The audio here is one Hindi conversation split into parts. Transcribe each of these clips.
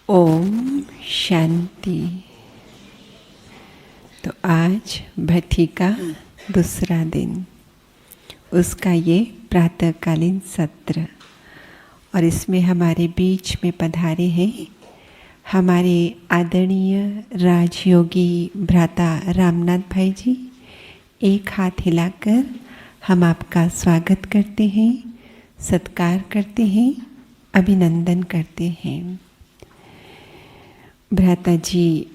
ओम शांति। तो आज भट्टी का दूसरा दिन, उसका ये प्रातःकालीन सत्र, और इसमें हमारे बीच में पधारे हैं हमारे आदरणीय राजयोगी भ्राता रामनाथ भाई जी। एक हाथ हिलाकर हम आपका स्वागत करते हैं, सत्कार करते हैं, अभिनंदन करते हैं। भ्राता जी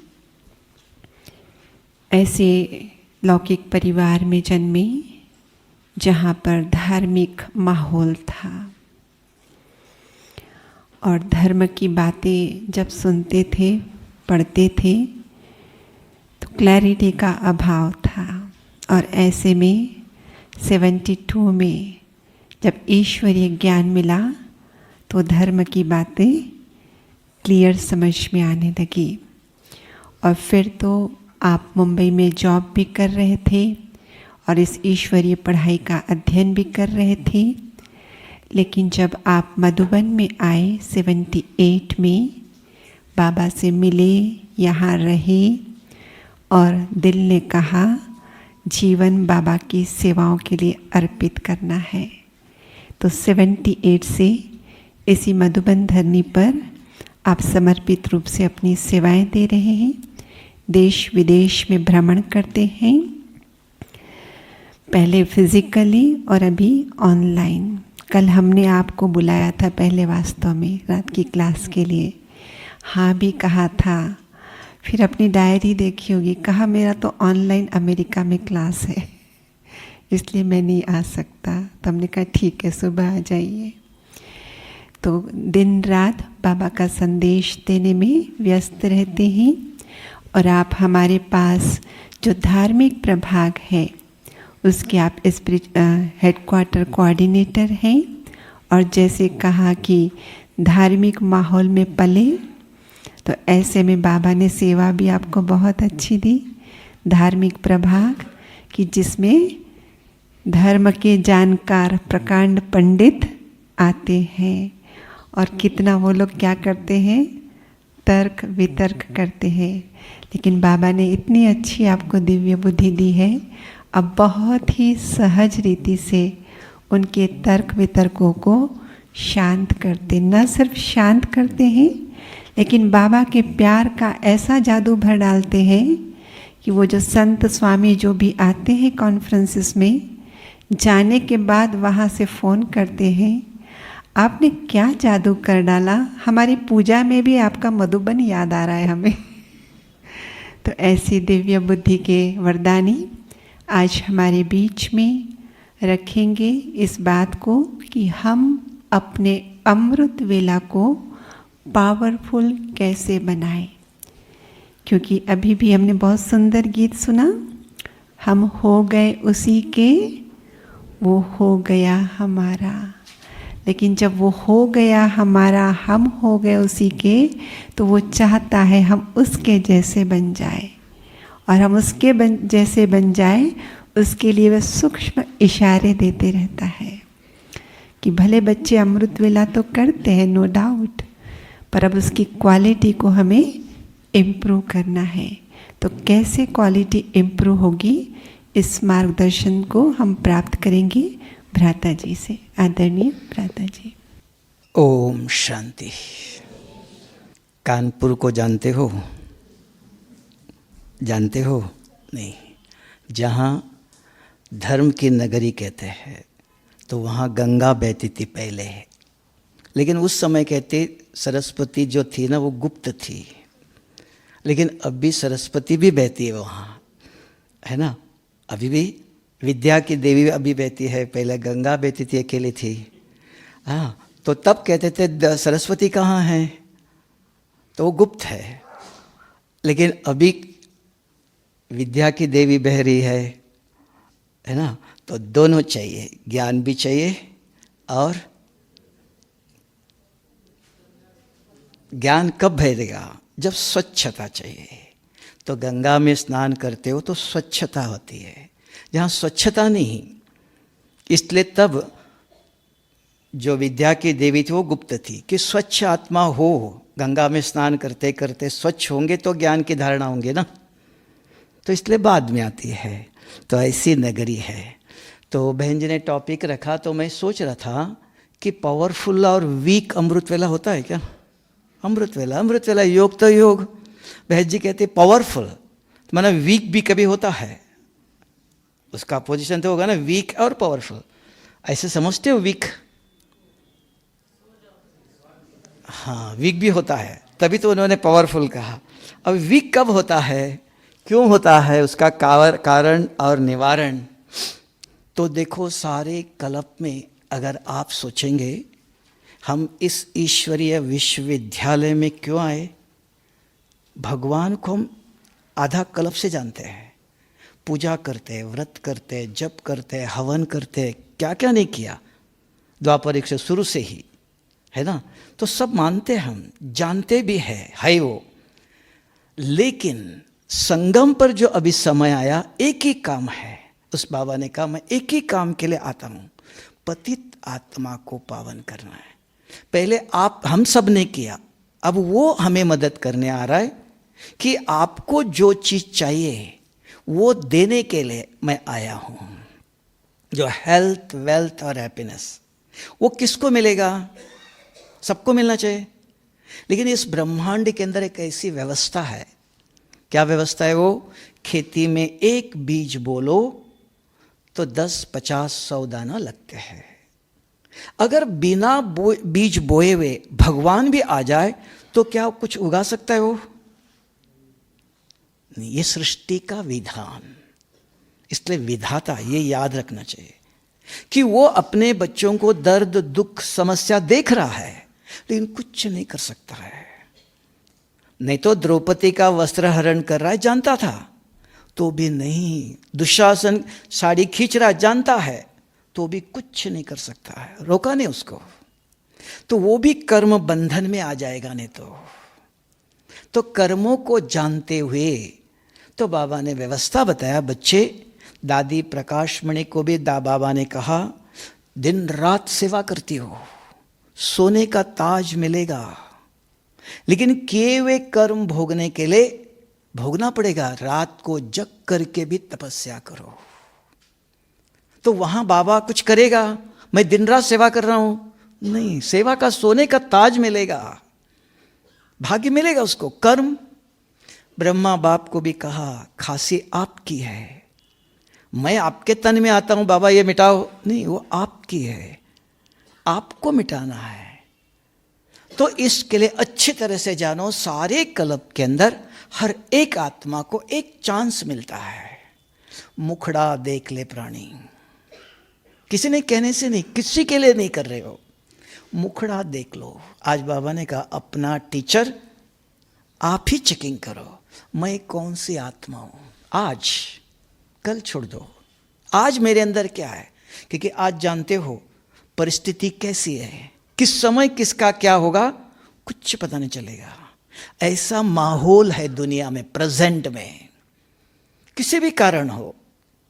ऐसे लौकिक परिवार में जन्मे जहाँ पर धार्मिक माहौल था, और धर्म की बातें जब सुनते थे, पढ़ते थे, तो क्लैरिटी का अभाव था। और ऐसे में 72 में जब ईश्वरीय ज्ञान मिला तो धर्म की बातें क्लियर समझ में आने लगी। और फिर तो आप मुंबई में जॉब भी कर रहे थे और इस ईश्वरीय पढ़ाई का अध्ययन भी कर रहे थे। लेकिन जब आप मधुबन में आए 78 में, बाबा से मिले, यहाँ रहे, और दिल ने कहा जीवन बाबा की सेवाओं के लिए अर्पित करना है। तो 78 से इसी मधुबन धरनी पर आप समर्पित रूप से अपनी सेवाएं दे रहे हैं, देश विदेश में भ्रमण करते हैं, पहले फिजिकली और अभी ऑनलाइन। कल हमने आपको बुलाया था पहले वास्तव में रात की क्लास के लिए, हाँ भी कहा था। फिर अपनी डायरी देखी होगी, कहा मेरा तो ऑनलाइन अमेरिका में क्लास है इसलिए मैं नहीं आ सकता। तो हमने कहा ठीक है, सुबह आ जाइए। तो दिन रात बाबा का संदेश देने में व्यस्त रहते हैं। और आप हमारे पास जो धार्मिक प्रभाग है उसके आप हेडक्वार्टर कोऑर्डिनेटर हैं। और जैसे कहा कि धार्मिक माहौल में पले, तो ऐसे में बाबा ने सेवा भी आपको बहुत अच्छी दी, धार्मिक प्रभाग कि जिसमें धर्म के जानकार प्रकांड पंडित आते हैं। और कितना वो लोग क्या करते हैं, तर्क वितर्क करते हैं। लेकिन बाबा ने इतनी अच्छी आपको दिव्य बुद्धि दी है, अब बहुत ही सहज रीति से उनके तर्क वितर्कों को शांत करते, न सिर्फ शांत करते हैं, लेकिन बाबा के प्यार का ऐसा जादू भर डालते हैं कि वो जो संत स्वामी जो भी आते हैं कॉन्फ्रेंसेस में, जाने के बाद वहाँ से फ़ोन करते हैं, आपने क्या जादू कर डाला, हमारी पूजा में भी आपका मधुबन याद आ रहा है हमें तो ऐसी दिव्य बुद्धि के वरदानी आज हमारे बीच में रखेंगे इस बात को कि हम अपने अमृत वेला को पावरफुल कैसे बनाएं। क्योंकि अभी भी हमने बहुत सुंदर गीत सुना, हम हो गए उसी के, वो हो गया हमारा। लेकिन जब वो हो गया हमारा, हम हो गए उसी के, तो वो चाहता है हम उसके जैसे बन जाए। और हम उसके जैसे बन जाए, उसके लिए वह सूक्ष्म इशारे देते रहता है कि भले बच्चे अमृत वेला तो करते हैं, नो डाउट, पर अब उसकी क्वालिटी को हमें इम्प्रूव करना है। तो कैसे क्वालिटी इम्प्रूव होगी, इस मार्गदर्शन को हम प्राप्त करेंगे भ्राता जी से। आदरणीय भ्राता जी। ओम शांति। कानपुर को जानते हो? जानते हो? नहीं। जहाँ धर्म की नगरी कहते हैं, तो वहाँ गंगा बहती थी पहले। लेकिन उस समय कहते सरस्वती जो थी ना, वो गुप्त थी। लेकिन अब भी सरस्वती भी बहती है वहाँ, है ना? अभी भी विद्या की देवी अभी बहती है, पहले गंगा बहती थी, अकेली थी। हाँ, तो तब कहते थे सरस्वती कहाँ है, तो वो गुप्त है। लेकिन अभी विद्या की देवी बह रही है ना? तो दोनों चाहिए, ज्ञान भी चाहिए और ज्ञान कब बहेगा, जब स्वच्छता चाहिए। तो गंगा में स्नान करते हो तो स्वच्छता होती है, जहाँ स्वच्छता नहीं, इसलिए तब जो विद्या की देवी थी वो गुप्त थी कि स्वच्छ आत्मा हो, गंगा में स्नान करते करते स्वच्छ होंगे तो ज्ञान की धारणा होंगे ना, तो इसलिए बाद में आती है। तो ऐसी नगरी है। तो बहन जी ने टॉपिक रखा तो मैं सोच रहा था कि पावरफुल और वीक अमृत वेला होता है क्या? अमृत वेला योग तो योग। बहन जी कहते पावरफुल माना वीक भी कभी होता है, उसका पोजीशन तो होगा ना, वीक और पावरफुल। ऐसे समझते हो वीक? हाँ, वीक भी होता है, तभी तो उन्होंने पावरफुल कहा। अब वीक कब होता है, क्यों होता है, उसका कारण और निवारण। तो देखो, सारे कल्प में अगर आप सोचेंगे हम इस ईश्वरीय विश्वविद्यालय में क्यों आए? भगवान को हम आधा कल्प से जानते हैं, पूजा करते, व्रत करते, जप करते, हवन करते, क्या क्या नहीं किया द्वापर युग से शुरू से ही, है ना। तो सब मानते, हम जानते भी है वो। लेकिन संगम पर जो अभी समय आया, एक ही काम है। उस बाबा ने कहा मैं एक ही काम के लिए आता हूँ, पतित आत्मा को पावन करना है। पहले हम सब ने किया, अब वो हमें मदद करने आ रहा है कि आपको जो चीज़ चाहिए वो देने के लिए मैं आया हूँ। जो हेल्थ, वेल्थ और हैप्पीनेस, वो किसको मिलेगा? सबको मिलना चाहिए। लेकिन इस ब्रह्मांड के अंदर एक ऐसी व्यवस्था है। क्या व्यवस्था है वो? खेती में एक बीज बोलो तो 10, 50, 100 दाना लगते हैं। अगर बिना बीज बोए हुए भगवान भी आ जाए तो क्या कुछ उगा सकता है वो? नहीं, ये सृष्टि का विधान। इसलिए विधाता ये याद रखना चाहिए कि वो अपने बच्चों को दर्द, दुख, समस्या देख रहा है, लेकिन कुछ नहीं कर सकता है। नहीं तो द्रौपदी का वस्त्र हरण कर रहा है, जानता था तो भी नहीं। दुशासन साड़ी खींच रहा है, जानता है तो भी कुछ नहीं कर सकता है, रोका नहीं उसको। तो वो भी कर्म बंधन में आ जाएगा। नहीं तो कर्मों को जानते हुए तो बाबा ने व्यवस्था बताया। बच्चे, दादी प्रकाशमणि को भी बाबा ने कहा दिन रात सेवा करती हो, सोने का ताज मिलेगा, लेकिन किए हुए कर्म भोगने के लिए भोगना पड़ेगा। रात को जग करके भी तपस्या करो। तो वहां बाबा कुछ करेगा? मैं दिन रात सेवा कर रहा हूं, नहीं। सेवा का सोने का ताज मिलेगा, भाग्य मिलेगा उसको। कर्म, ब्रह्मा बाप को भी कहा खांसी आपकी है, मैं आपके तन में आता हूं बाबा ये मिटाओ, नहीं, वो आपकी है, आपको मिटाना है। तो इसके लिए अच्छी तरह से जानो, सारे कल्प के अंदर हर एक आत्मा को एक चांस मिलता है। मुखड़ा देख ले प्राणी, किसी ने कहने से नहीं, किसी के लिए नहीं कर रहे हो, मुखड़ा देख लो। आज बाबा ने कहा अपना टीचर आप ही चेकिंग करो, मैं कौन सी आत्मा हूं आज, कल छोड़ दो। आज मेरे अंदर क्या है? क्योंकि आज जानते हो परिस्थिति कैसी है, किस समय किसका क्या होगा कुछ पता नहीं चलेगा। ऐसा माहौल है दुनिया में, प्रेजेंट में। किसी भी कारण हो,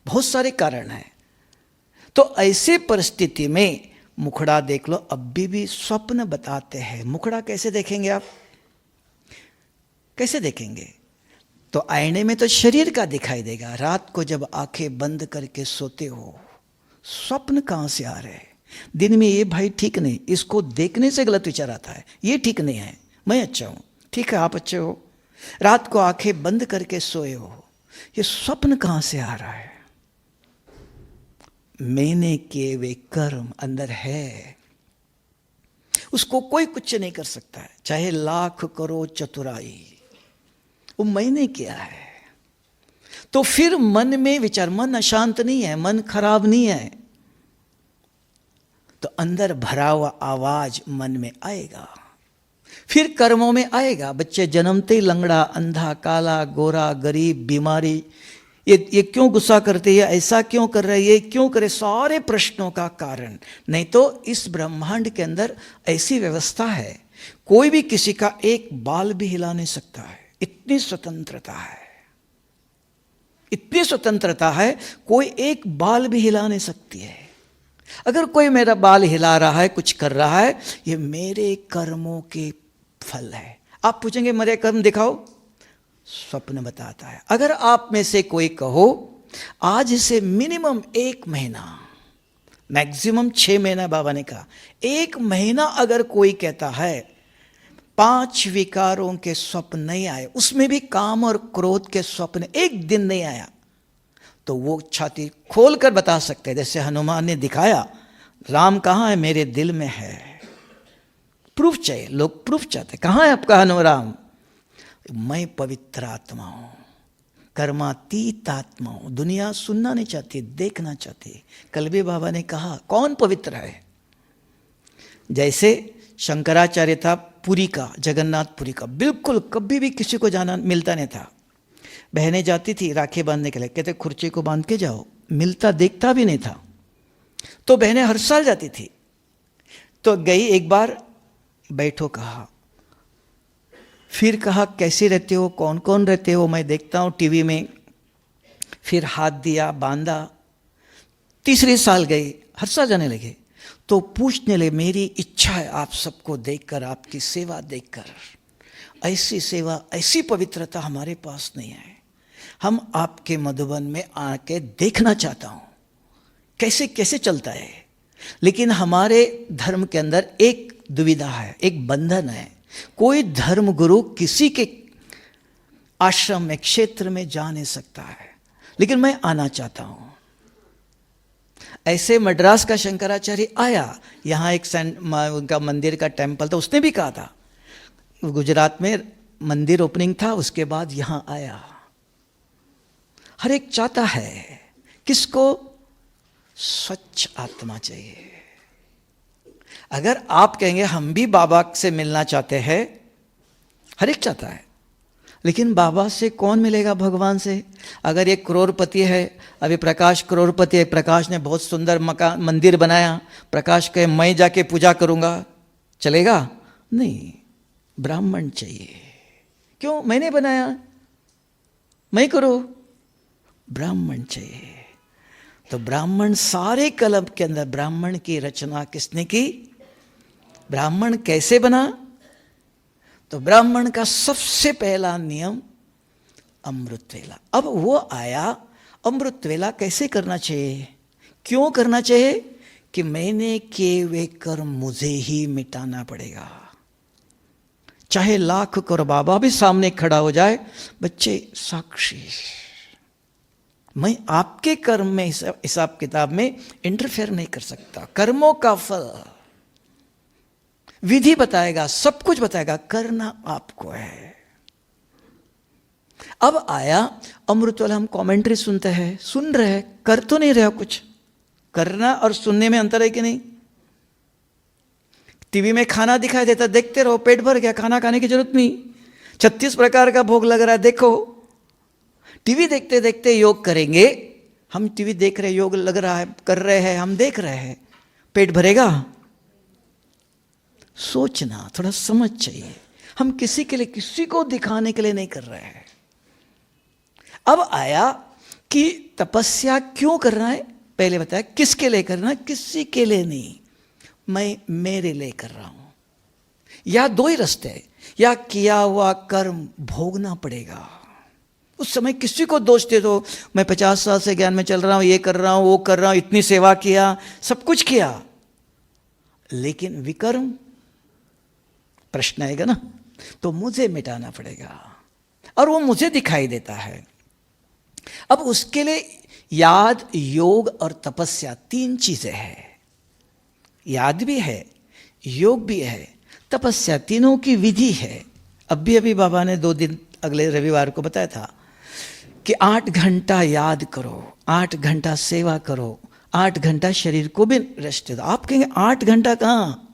बहुत सारे कारण हैं। तो ऐसे परिस्थिति में मुखड़ा देख लो। अभी भी स्वप्न बताते हैं। मुखड़ा कैसे देखेंगे आप? कैसे देखेंगे? तो आईने में तो शरीर का दिखाई देगा। रात को जब आंखें बंद करके सोते हो, स्वप्न कहां से आ रहे हैं? दिन में ये भाई ठीक नहीं, इसको देखने से गलत विचार आता है, ये ठीक नहीं है, मैं अच्छा हूं, ठीक है आप अच्छे हो। रात को आंखें बंद करके सोए हो, ये स्वप्न कहां से आ रहा है? मैंने किए वे कर्म अंदर है, उसको कोई कुछ नहीं कर सकता है, चाहे लाख करो चतुराई, वो मैंने किया है। तो फिर मन में विचार, मन अशांत नहीं है, मन खराब नहीं है, तो अंदर भरा हुआ आवाज मन में आएगा, फिर कर्मों में आएगा। बच्चे जन्मते ही लंगड़ा, अंधा, काला, गोरा, गरीब, बीमारी, ये क्यों गुस्सा करते हैं, ऐसा क्यों कर रहे, ये क्यों करे, सारे प्रश्नों का कारण। नहीं तो इस ब्रह्मांड के अंदर ऐसी व्यवस्था है, कोई भी किसी का एक बाल भी हिला नहीं सकता है। इतनी स्वतंत्रता है, इतनी स्वतंत्रता है, कोई एक बाल भी हिला नहीं सकती है। अगर कोई मेरा बाल हिला रहा है, कुछ कर रहा है, ये मेरे कर्मों के फल है, आप पूछेंगे मेरे कर्म दिखाओ, स्वप्न बताता है। अगर आप में से कोई कहो आज से मिनिमम 1 महीना, मैक्सिमम 6 महीना, बाबा ने कहा 1 महीना अगर कोई कहता है 5 विकारों के स्वप्न नहीं आए, उसमें भी काम और क्रोध के स्वप्न एक दिन नहीं आया, तो वो छाती खोलकर बता सकते हैं, जैसे हनुमान ने दिखाया राम कहाँ है, मेरे दिल में है। प्रूफ चाहिए, लोग प्रूफ चाहते, कहाँ है आपका हनुराम? मैं पवित्र आत्मा हूं, कर्मातीत आत्मा हूं। दुनिया सुनना नहीं चाहती, देखना चाहती। कल भी बाबा ने कहा कौन पवित्र है? जैसे शंकराचार्य था पुरी का, जगन्नाथपुरी का, बिल्कुल कभी भी किसी को जाना मिलता नहीं था। बहनें जाती थी राखी बांधने के लिए, कहते खुर्ची को बांध के जाओ, मिलता देखता भी नहीं था। तो बहनें हर साल जाती थी। तो गई एक बार, बैठो कहा, फिर कहा कैसे रहते हो, कौन कौन रहते हो, मैं देखता हूँ टीवी में। फिर हाथ दिया, बांधा। तीसरे साल गए, हर साल जाने लगे। तो पूछने लगे मेरी इच्छा है आप सबको देखकर, आपकी सेवा देखकर, ऐसी सेवा, ऐसी पवित्रता हमारे पास नहीं है, हम आपके मधुबन में आके देखना चाहता हूँ कैसे कैसे चलता है। लेकिन हमारे धर्म के अंदर एक दुविधा है, एक बंधन है, कोई धर्म गुरु किसी के आश्रम में, क्षेत्र में जा नहीं सकता है, लेकिन मैं आना चाहता हूं। ऐसे मद्रास का शंकराचार्य आया, यहाँ एक उनका मंदिर का टेम्पल था, उसने भी कहा था, गुजरात में मंदिर ओपनिंग था, उसके बाद यहाँ आया। हर एक चाहता है किसको? स्वच्छ आत्मा चाहिए। अगर आप कहेंगे हम भी बाबा से मिलना चाहते हैं, हर एक चाहता है, लेकिन बाबा से कौन मिलेगा? भगवान से। अगर ये करोड़पति है, अभी प्रकाश करोड़पति है, प्रकाश ने बहुत सुंदर मकान मंदिर बनाया, प्रकाश कहे मैं जाके पूजा करूंगा, चलेगा? नहीं, ब्राह्मण चाहिए। क्यों? मैंने बनाया, मैं करो, ब्राह्मण चाहिए। तो ब्राह्मण, सारे कलम के अंदर ब्राह्मण की रचना किसने की? ब्राह्मण कैसे बना? तो ब्राह्मण का सबसे पहला नियम अमृत वेला। अब वो आया, अमृत वेला कैसे करना चाहिए, क्यों करना चाहिए? कि मैंने किए हुए कर्म मुझे ही मिटाना पड़ेगा। चाहे लाख करोड़ बाबा भी सामने खड़ा हो जाए, बच्चे साक्षी, मैं आपके कर्म में, हिसाब किताब में इंटरफेयर नहीं कर सकता। कर्मों का फल विधि बताएगा, सब कुछ बताएगा, करना आपको है। अब आया अमृत वाला, हम कमेंट्री सुनते हैं, सुन रहे हैं, कर तो नहीं रहे हो कुछ। करना और सुनने में अंतर है कि नहीं? टीवी में खाना दिखाई देता, देखते रहो, पेट भर गया, खाना खाने की जरूरत नहीं। 36 प्रकार का भोग लग रहा है, देखो। टीवी देखते देखते योग करेंगे, हम टीवी देख रहे, योग लग रहा है, कर रहे हैं, हम देख रहे हैं, पेट भरेगा? सोचना, थोड़ा समझ चाहिए। हम किसी के लिए, किसी को दिखाने के लिए नहीं कर रहे हैं। अब आया कि तपस्या क्यों करना है, पहले बताया किसके लिए करना है, किसी के लिए नहीं, मैं मेरे लिए कर रहा हूं। या दो ही रास्ते हैं, या किया हुआ कर्म भोगना पड़ेगा। उस समय किसी को दोष दे दो, मैं 50 साल से ज्ञान में चल रहा हूं, ये कर रहा हूं, वो कर रहा हूं, इतनी सेवा किया, सब कुछ किया, लेकिन विकर्म, प्रश्न आएगा ना, तो मुझे मिटाना पड़ेगा, और वो मुझे दिखाई देता है। अब उसके लिए याद, योग और तपस्या 3 चीजें हैं। याद भी है, योग भी है, तपस्या, तीनों की विधि है। अभी बाबा ने 2 दिन अगले रविवार को बताया था कि 8 घंटा याद करो, 8 घंटा सेवा करो, 8 घंटा शरीर को भी रेस्ट दो। आप कहेंगे 8 घंटा कहाँ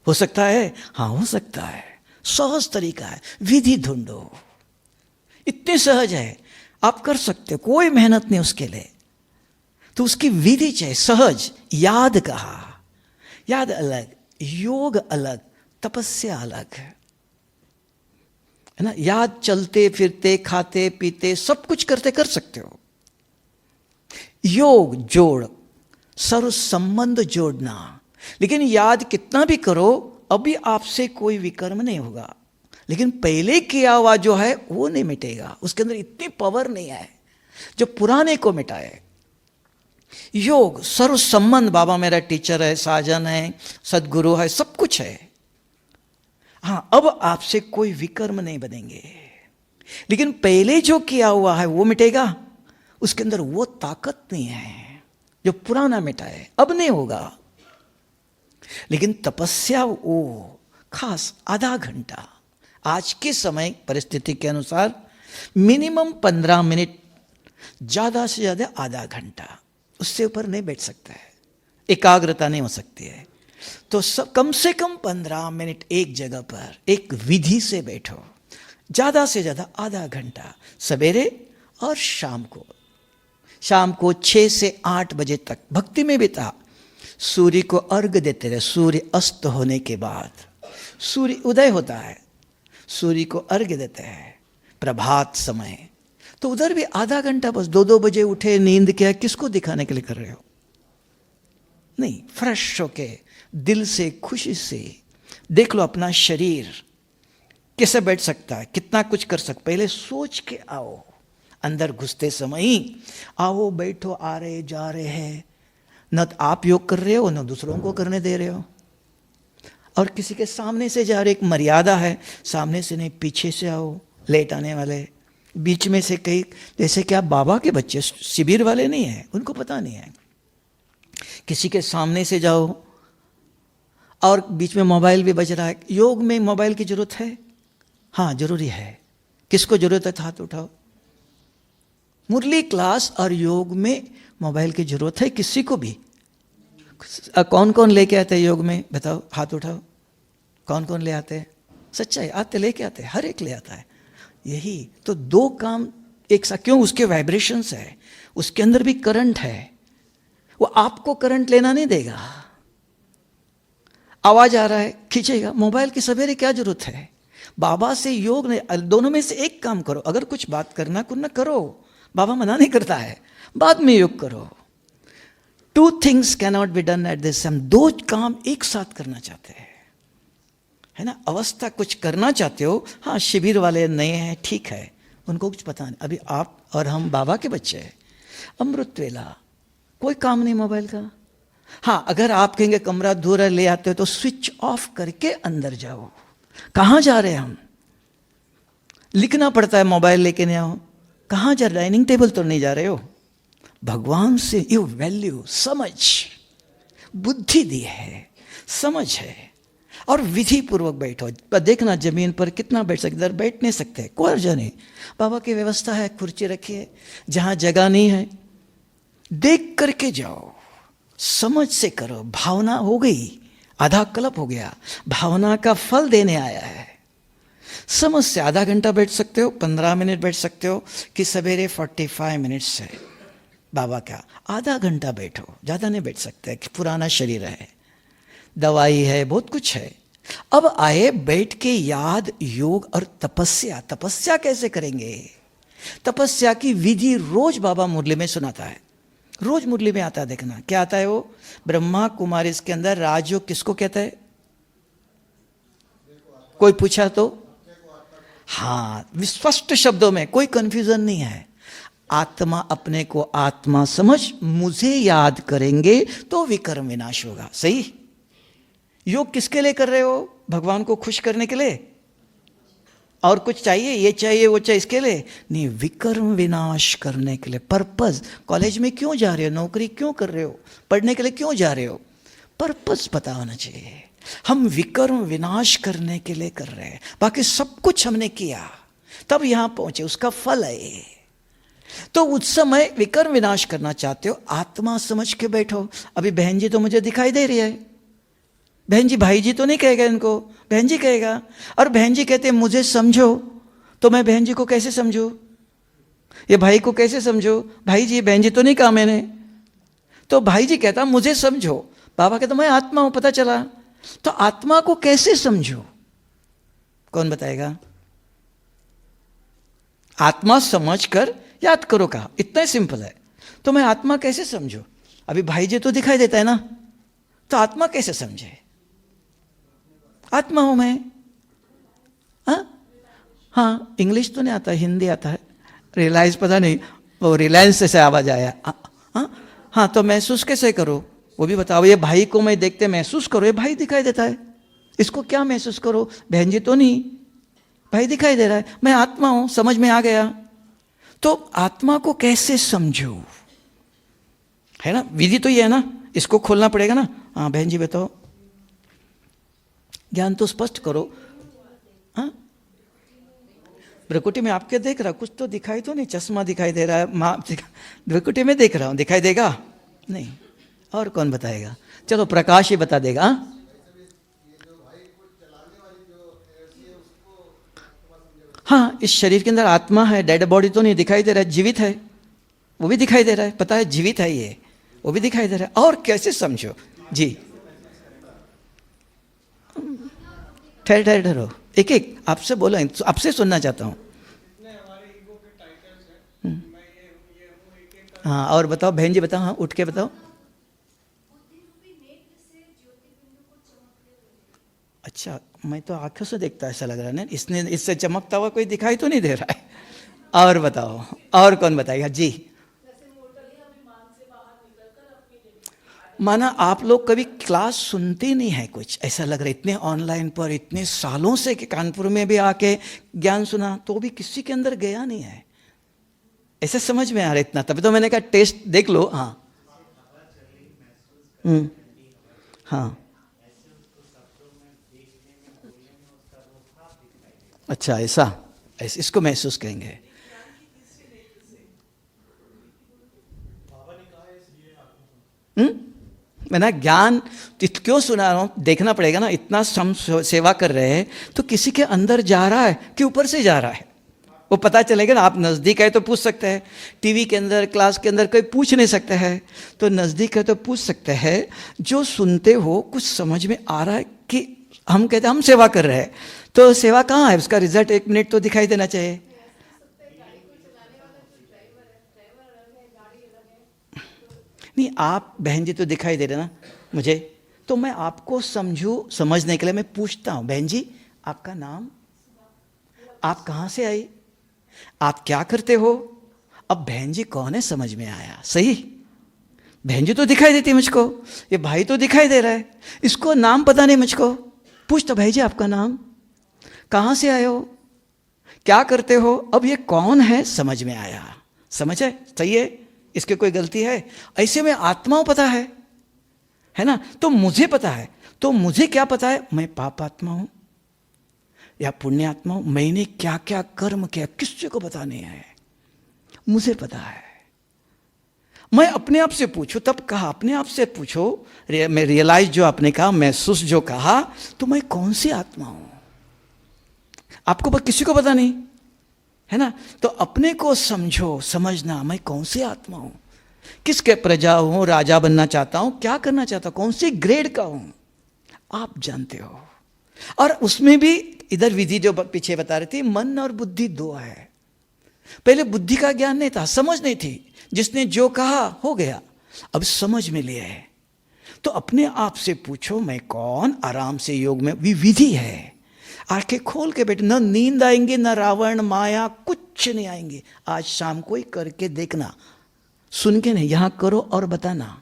हो सकता है? हाँ, हो सकता है, सहज तरीका है, विधि ढूंढो, इतने सहज है, आप कर सकते हो, कोई मेहनत नहीं उसके लिए। तो उसकी विधि चाहिए, सहज। याद कहा, याद अलग, योग अलग, तपस्या अलग है ना। याद चलते फिरते, खाते पीते, सब कुछ करते कर सकते हो। योग जोड़, सर्व संबंध जोड़ना। लेकिन याद कितना भी करो, अभी आपसे कोई विकर्म नहीं होगा, लेकिन पहले किया हुआ जो है वो नहीं मिटेगा, उसके अंदर इतनी पावर नहीं है जो पुराने को मिटाए। योग सर्व संबंध, बाबा मेरा टीचर है, साजन है, सदगुरु है, सब कुछ है। हाँ, अब आपसे कोई विकर्म नहीं बनेंगे, लेकिन पहले जो किया हुआ है वो मिटेगा, उसके अंदर वो ताकत नहीं है जो पुराना मिटाए, अब नहीं होगा। लेकिन तपस्या वो खास आधा घंटा, आज के समय परिस्थिति के अनुसार मिनिमम 15 मिनट, ज़्यादा से ज़्यादा आधा घंटा, उससे ऊपर नहीं बैठ सकता है, एकाग्रता नहीं हो सकती है। तो कम से कम 15 मिनट एक जगह पर एक विधि से बैठो, ज़्यादा से ज़्यादा आधा घंटा, सवेरे और शाम को 6 से 8 बजे तक भक्ति में बिता। सूर्य को अर्घ देते रहे, सूर्य अस्त होने के बाद सूर्य उदय होता है, सूर्य को अर्घ देते हैं प्रभात समय, तो उधर भी आधा घंटा बस। 2-2 बजे उठे, नींद क्या, किसको दिखाने के लिए कर रहे हो? नहीं, फ्रेश होके दिल से खुशी से देख लो अपना शरीर कैसे बैठ सकता है, कितना कुछ कर सकता, पहले सोच के आओ। अंदर घुसते समय ही आओ, बैठो, आ रहे जा रहे हैं, न आप योग कर रहे हो न दूसरों को करने दे रहे हो। और किसी के सामने से जा रहे, एक मर्यादा है, सामने से नहीं, पीछे से आओ, लेट आने वाले, बीच में से कई, जैसे कि आप बाबा के बच्चे शिविर वाले नहीं हैं, उनको पता नहीं है, किसी के सामने से जाओ और बीच में मोबाइल भी बज रहा है। योग में मोबाइल की जरूरत है? हाँ, जरूरी है। किसको जरूरत है? हाथ उठाओ। मुरली क्लास और योग में मोबाइल की जरूरत है किसी को भी? कौन कौन लेके आते हैं योग में? बताओ, हाथ उठाओ। कौन कौन ले आते हैं? सच्चाई, आते लेके आते हैं, हर एक ले आता है। यही तो 2 काम एक साथ, क्यों? उसके वाइब्रेशंस है, उसके अंदर भी करंट है, वो आपको करंट लेना नहीं देगा। आवाज आ रहा है, खींचेगा। मोबाइल की सवेरे क्या जरूरत है? बाबा से योग ने, दोनों में से एक काम करो। अगर कुछ बात करना करो, बाबा मना नहीं करता है, बाद में योग करो। 2 things cannot be done at this time। 2 काम एक साथ करना चाहते हैं, है ना? अवस्था कुछ करना चाहते हो। हाँ, शिविर वाले नए हैं, ठीक है, उनको कुछ पता नहीं। अभी आप और हम बाबा के बच्चे हैं, अमृत वेला, कोई काम नहीं मोबाइल का। हाँ, अगर आप कहेंगे कमरा दूर ले आते हो तो स्विच ऑफ करके अंदर जाओ। कहाँ जा रहे हैं हम? लिखना पड़ता है, मोबाइल लेके नहीं आओ। कहाँ जा? डाइनिंग टेबल तो नहीं जा रहे हो? भगवान से ये वैल्यू, समझ, बुद्धि दी है, समझ है, और विधि पूर्वक बैठो। देखना जमीन पर कितना बैठ सकते, इधर बैठ नहीं सकते, कोई अर्ज नहीं। बाबा की व्यवस्था है, कुर्सी रखी है, जहाँ जगह नहीं है देख करके जाओ, समझ से करो। भावना हो गई, आधा कल्प हो गया, भावना का फल देने आया है। समझ से आधा घंटा बैठ सकते हो, 15 मिनट बैठ सकते हो, कि सवेरे 45 मिनट से बाबा का आधा घंटा बैठो, ज़्यादा नहीं बैठ सकते, कि पुराना शरीर है, दवाई है, बहुत कुछ है। अब आए बैठ के याद, योग और तपस्या। तपस्या कैसे करेंगे? तपस्या की विधि रोज बाबा मुरली में सुनाता है, रोज मुरली में आता है। देखना क्या आता है वो, ब्रह्मा कुमारी, इसके अंदर राजयोग किसको कहता है? कोई पूछा तो? हाँ, स्पष्ट शब्दों में, कोई कंफ्यूजन नहीं है। आत्मा अपने को आत्मा समझ, मुझे याद करेंगे तो विकर्म विनाश होगा। सही? योग किसके लिए कर रहे हो? भगवान को खुश करने के लिए? और कुछ चाहिए, ये चाहिए वो चाहिए, इसके लिए नहीं, विकर्म विनाश करने के लिए। पर्पस, कॉलेज में क्यों जा रहे हो, नौकरी क्यों कर रहे हो, पढ़ने के लिए क्यों जा रहे हो, पर्पस पता होना चाहिए। हम विकर्म विनाश करने के लिए कर रहे हैं, बाकी सब कुछ हमने किया तब यहां पहुंचे, उसका फल है। तो उस समय विकर्म विनाश करना चाहते हो, आत्मा समझ के बैठो। अभी बहन जी तो मुझे दिखाई दे रही है, बहन जी, भाई जी तो नहीं कहेगा इनको, बहन जी कहेगा। और बहन जी कहते हैं मुझे समझो, तो मैं बहन जी को कैसे समझूं? ये भाई को कैसे समझो? भाई जी, बहन जी तो नहीं कहा मैंने। तो भाई जी कहता मुझे समझो, बाबा कहता मैं आत्मा हूं, पता चला। तो आत्मा को कैसे समझो? कौन बताएगा? आत्मा समझ कर याद करो कहा, इतना सिंपल है। तो मैं आत्मा कैसे समझू? अभी भाई जी तो दिखाई देता है ना, तो आत्मा कैसे समझे? आत्मा हूं मैं। हाँ, हाँ, इंग्लिश तो नहीं आता, हिंदी आता है। रियलाइज पता नहीं, वो रिलायंस से आवाज आया। हाँ, तो महसूस कैसे करो वो भी बताओ। ये भाई को मैं देखते महसूस करो, ये भाई दिखाई देता है, इसको क्या महसूस करो? बहन जी तो नहीं, भाई दिखाई दे रहा है, मैं आत्मा हूं, समझ में आ गया। तो आत्मा को कैसे समझो, है ना? विधि तो ये है ना, इसको खोलना पड़ेगा ना। हाँ बहन जी बताओ, ज्ञान तो स्पष्ट करो। हाँ, भ्रकुटी में आपके देख रहा, कुछ तो दिखाई तो नहीं, चश्मा दिखाई दे रहा है, माँ भ्रकुटी में देख रहा हूं, दिखाई देगा नहीं? और कौन बताएगा? चलो प्रकाश ही बता देगा। हाँ, इस शरीर के अंदर आत्मा है, डेड बॉडी तो नहीं दिखाई दे रहा है, जीवित है, वो भी दिखाई दे रहा है, पता है जीवित है ये, वो भी दिखाई दे रहा है। और कैसे समझो जी? ठहर ठहर ठहरो, एक एक आपसे बोला, आपसे सुनना चाहता हूँ। हाँ, और बताओ बहन जी बताओ, हाँ उठ के बताओ। अच्छा, मैं तो आंखों से देखता ऐसा लग रहा है ना, इसने इससे चमकता हुआ कोई दिखाई तो नहीं दे रहा है। और बताओ, और कौन बताएगा जी? माना आप लोग कभी क्लास सुनते नहीं है, कुछ ऐसा लग रहा है। इतने ऑनलाइन पर इतने सालों से कि कानपुर में भी आके ज्ञान सुना तो भी किसी के अंदर गया नहीं है, ऐसे समझ में आ रहा है इतना। तभी तो मैंने कहा टेस्ट देख लो। हाँ हाँ, अच्छा ऐसा, ऐसे इसको महसूस करेंगे। मैंने ज्ञान क्यों सुना रहा हूँ, देखना पड़ेगा ना। इतना हम सेवा कर रहे हैं तो किसी के अंदर जा रहा है कि ऊपर से जा रहा है, वो पता चलेगा ना। आप नज़दीक है तो पूछ सकते हैं, टीवी के अंदर क्लास के अंदर कोई पूछ नहीं सकते हैं, तो नज़दीक है तो पूछ सकते हैं। जो सुनते हो कुछ समझ में आ रहा है कि हम कहते हैं हम सेवा कर रहे हैं, तो सेवा कहाँ है? उसका रिजल्ट 1 मिनट तो दिखाई देना चाहिए। नहीं, आप बहन जी तो दिखाई दे रहे ना मुझे, तो मैं आपको समझूं, समझने के लिए मैं पूछता हूं, बहन जी आपका नाम, आप कहां से आई, आप क्या करते हो? अब बहन जी कौन है समझ में आया, सही? बहन जी तो दिखाई देती मुझको, ये भाई तो दिखाई दे रहा है, इसको नाम पता नहीं मुझको। पूछता भाई जी आपका नाम, कहां से आए हो, क्या करते हो? अब ये कौन है समझ में आया, समझ है? सही है, इसके कोई गलती है? ऐसे में आत्माओं पता है ना? तो मुझे पता है, तो मुझे क्या पता है? मैं पाप आत्मा हूं या पुण्य आत्मा हूं, मैंने क्या क्या कर्म किया किसी को पता नहीं है, मुझे पता है। मैं अपने आप से पूछूं, तब कहा अपने आप से पूछो, मैं रियलाइज जो आपने कहा, महसूस जो कहा, तो मैं कौन सी आत्मा हूं? आपको किसी को पता नहीं है ना? तो अपने को समझो, समझना मैं कौन सी आत्मा हूं, किसके प्रजा हूं, राजा बनना चाहता हूं, क्या करना चाहता हूं, कौन सी ग्रेड का हूं, आप जानते हो। और उसमें भी इधर विधि जो पीछे बता रही थी, मन और बुद्धि दो है। पहले बुद्धि का ज्ञान नहीं था, समझ नहीं थी, जिसने जो कहा हो गया, अब समझ में लिया है। तो अपने आप से पूछो मैं कौन, आराम से योग में विधि है, आंखें खोल के बैठे, न नींद आएंगे, न रावण माया, कुछ नहीं आएंगे। आज शाम को ही करके देखना, सुन के नहीं, यहां करो और बताना।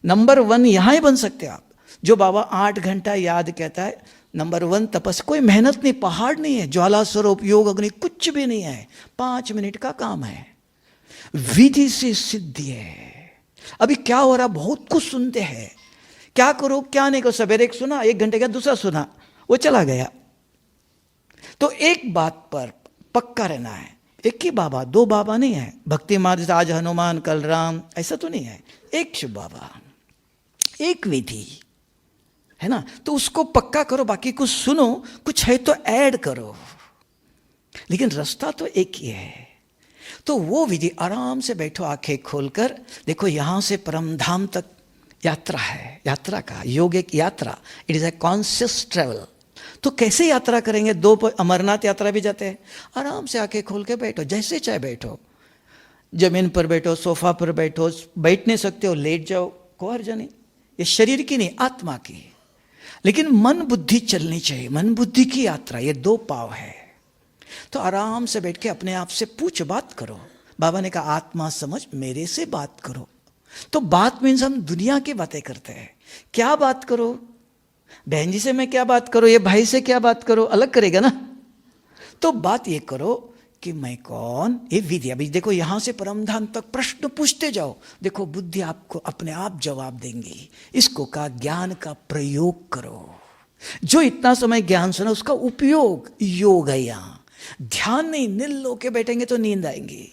नंबर 1 यहां ही बन सकते आप। जो बाबा 8 घंटा याद कहता है, नंबर 1 तपस्या, कोई मेहनत नहीं, पहाड़ नहीं है, ज्वाला स्वरूप योग अग्नि कुछ भी नहीं है, 5 मिनट का काम है, विधि से सिद्धि है। अभी क्या हो रहा, बहुत कुछ सुनते हैं, क्या करो क्या नहीं करो, सवेरे एक सुना, 1 घंटे का दूसरा सुना, वो चला गया। तो एक बात पर पक्का रहना है, एक ही बाबा, 2 बाबा नहीं है। भक्ति मार्ग आज हनुमान कल राम, ऐसा तो नहीं है, एक शिव बाबा, एक विधि है ना। तो उसको पक्का करो, बाकी कुछ सुनो, कुछ है तो ऐड करो, लेकिन रास्ता तो एक ही है। तो वो विधि, आराम से बैठो आंखें खोलकर, देखो यहां से परम धाम तक यात्रा है, यात्रा का योग एक यात्रा, it is a conscious travel. तो कैसे यात्रा करेंगे? 2 अमरनाथ यात्रा भी जाते हैं, आराम से आंखें खोल के बैठो, जैसे चाहे बैठो, जमीन पर बैठो, सोफा पर बैठो, बैठ नहीं सकते हो लेट जाओ, कोई हर्ज नहीं, ये शरीर की नहीं आत्मा की। लेकिन मन बुद्धि चलनी चाहिए, मन बुद्धि की यात्रा, ये 2 पाव है। तो आराम से बैठ के अपने आप से पूछ बात करो। बाबा ने कहा आत्मा समझ मेरे से बात करो। तो बात मीन्स हम दुनिया की बातें करते हैं। क्या बात करो? बहन जी से मैं क्या बात करूं, ये भाई से क्या बात करूं, अलग करेगा ना। तो बात ये करो कि मैं कौन, ये विधि। अभी देखो यहां से परमधाम तक प्रश्न पूछते जाओ, देखो बुद्धि आपको अपने आप जवाब देंगी। इसको कहा ज्ञान का प्रयोग करो। जो इतना समय ज्ञान सुना उसका उपयोग योग है। यहां ध्यान नहीं, नील होके बैठेंगे तो नींद आएंगी,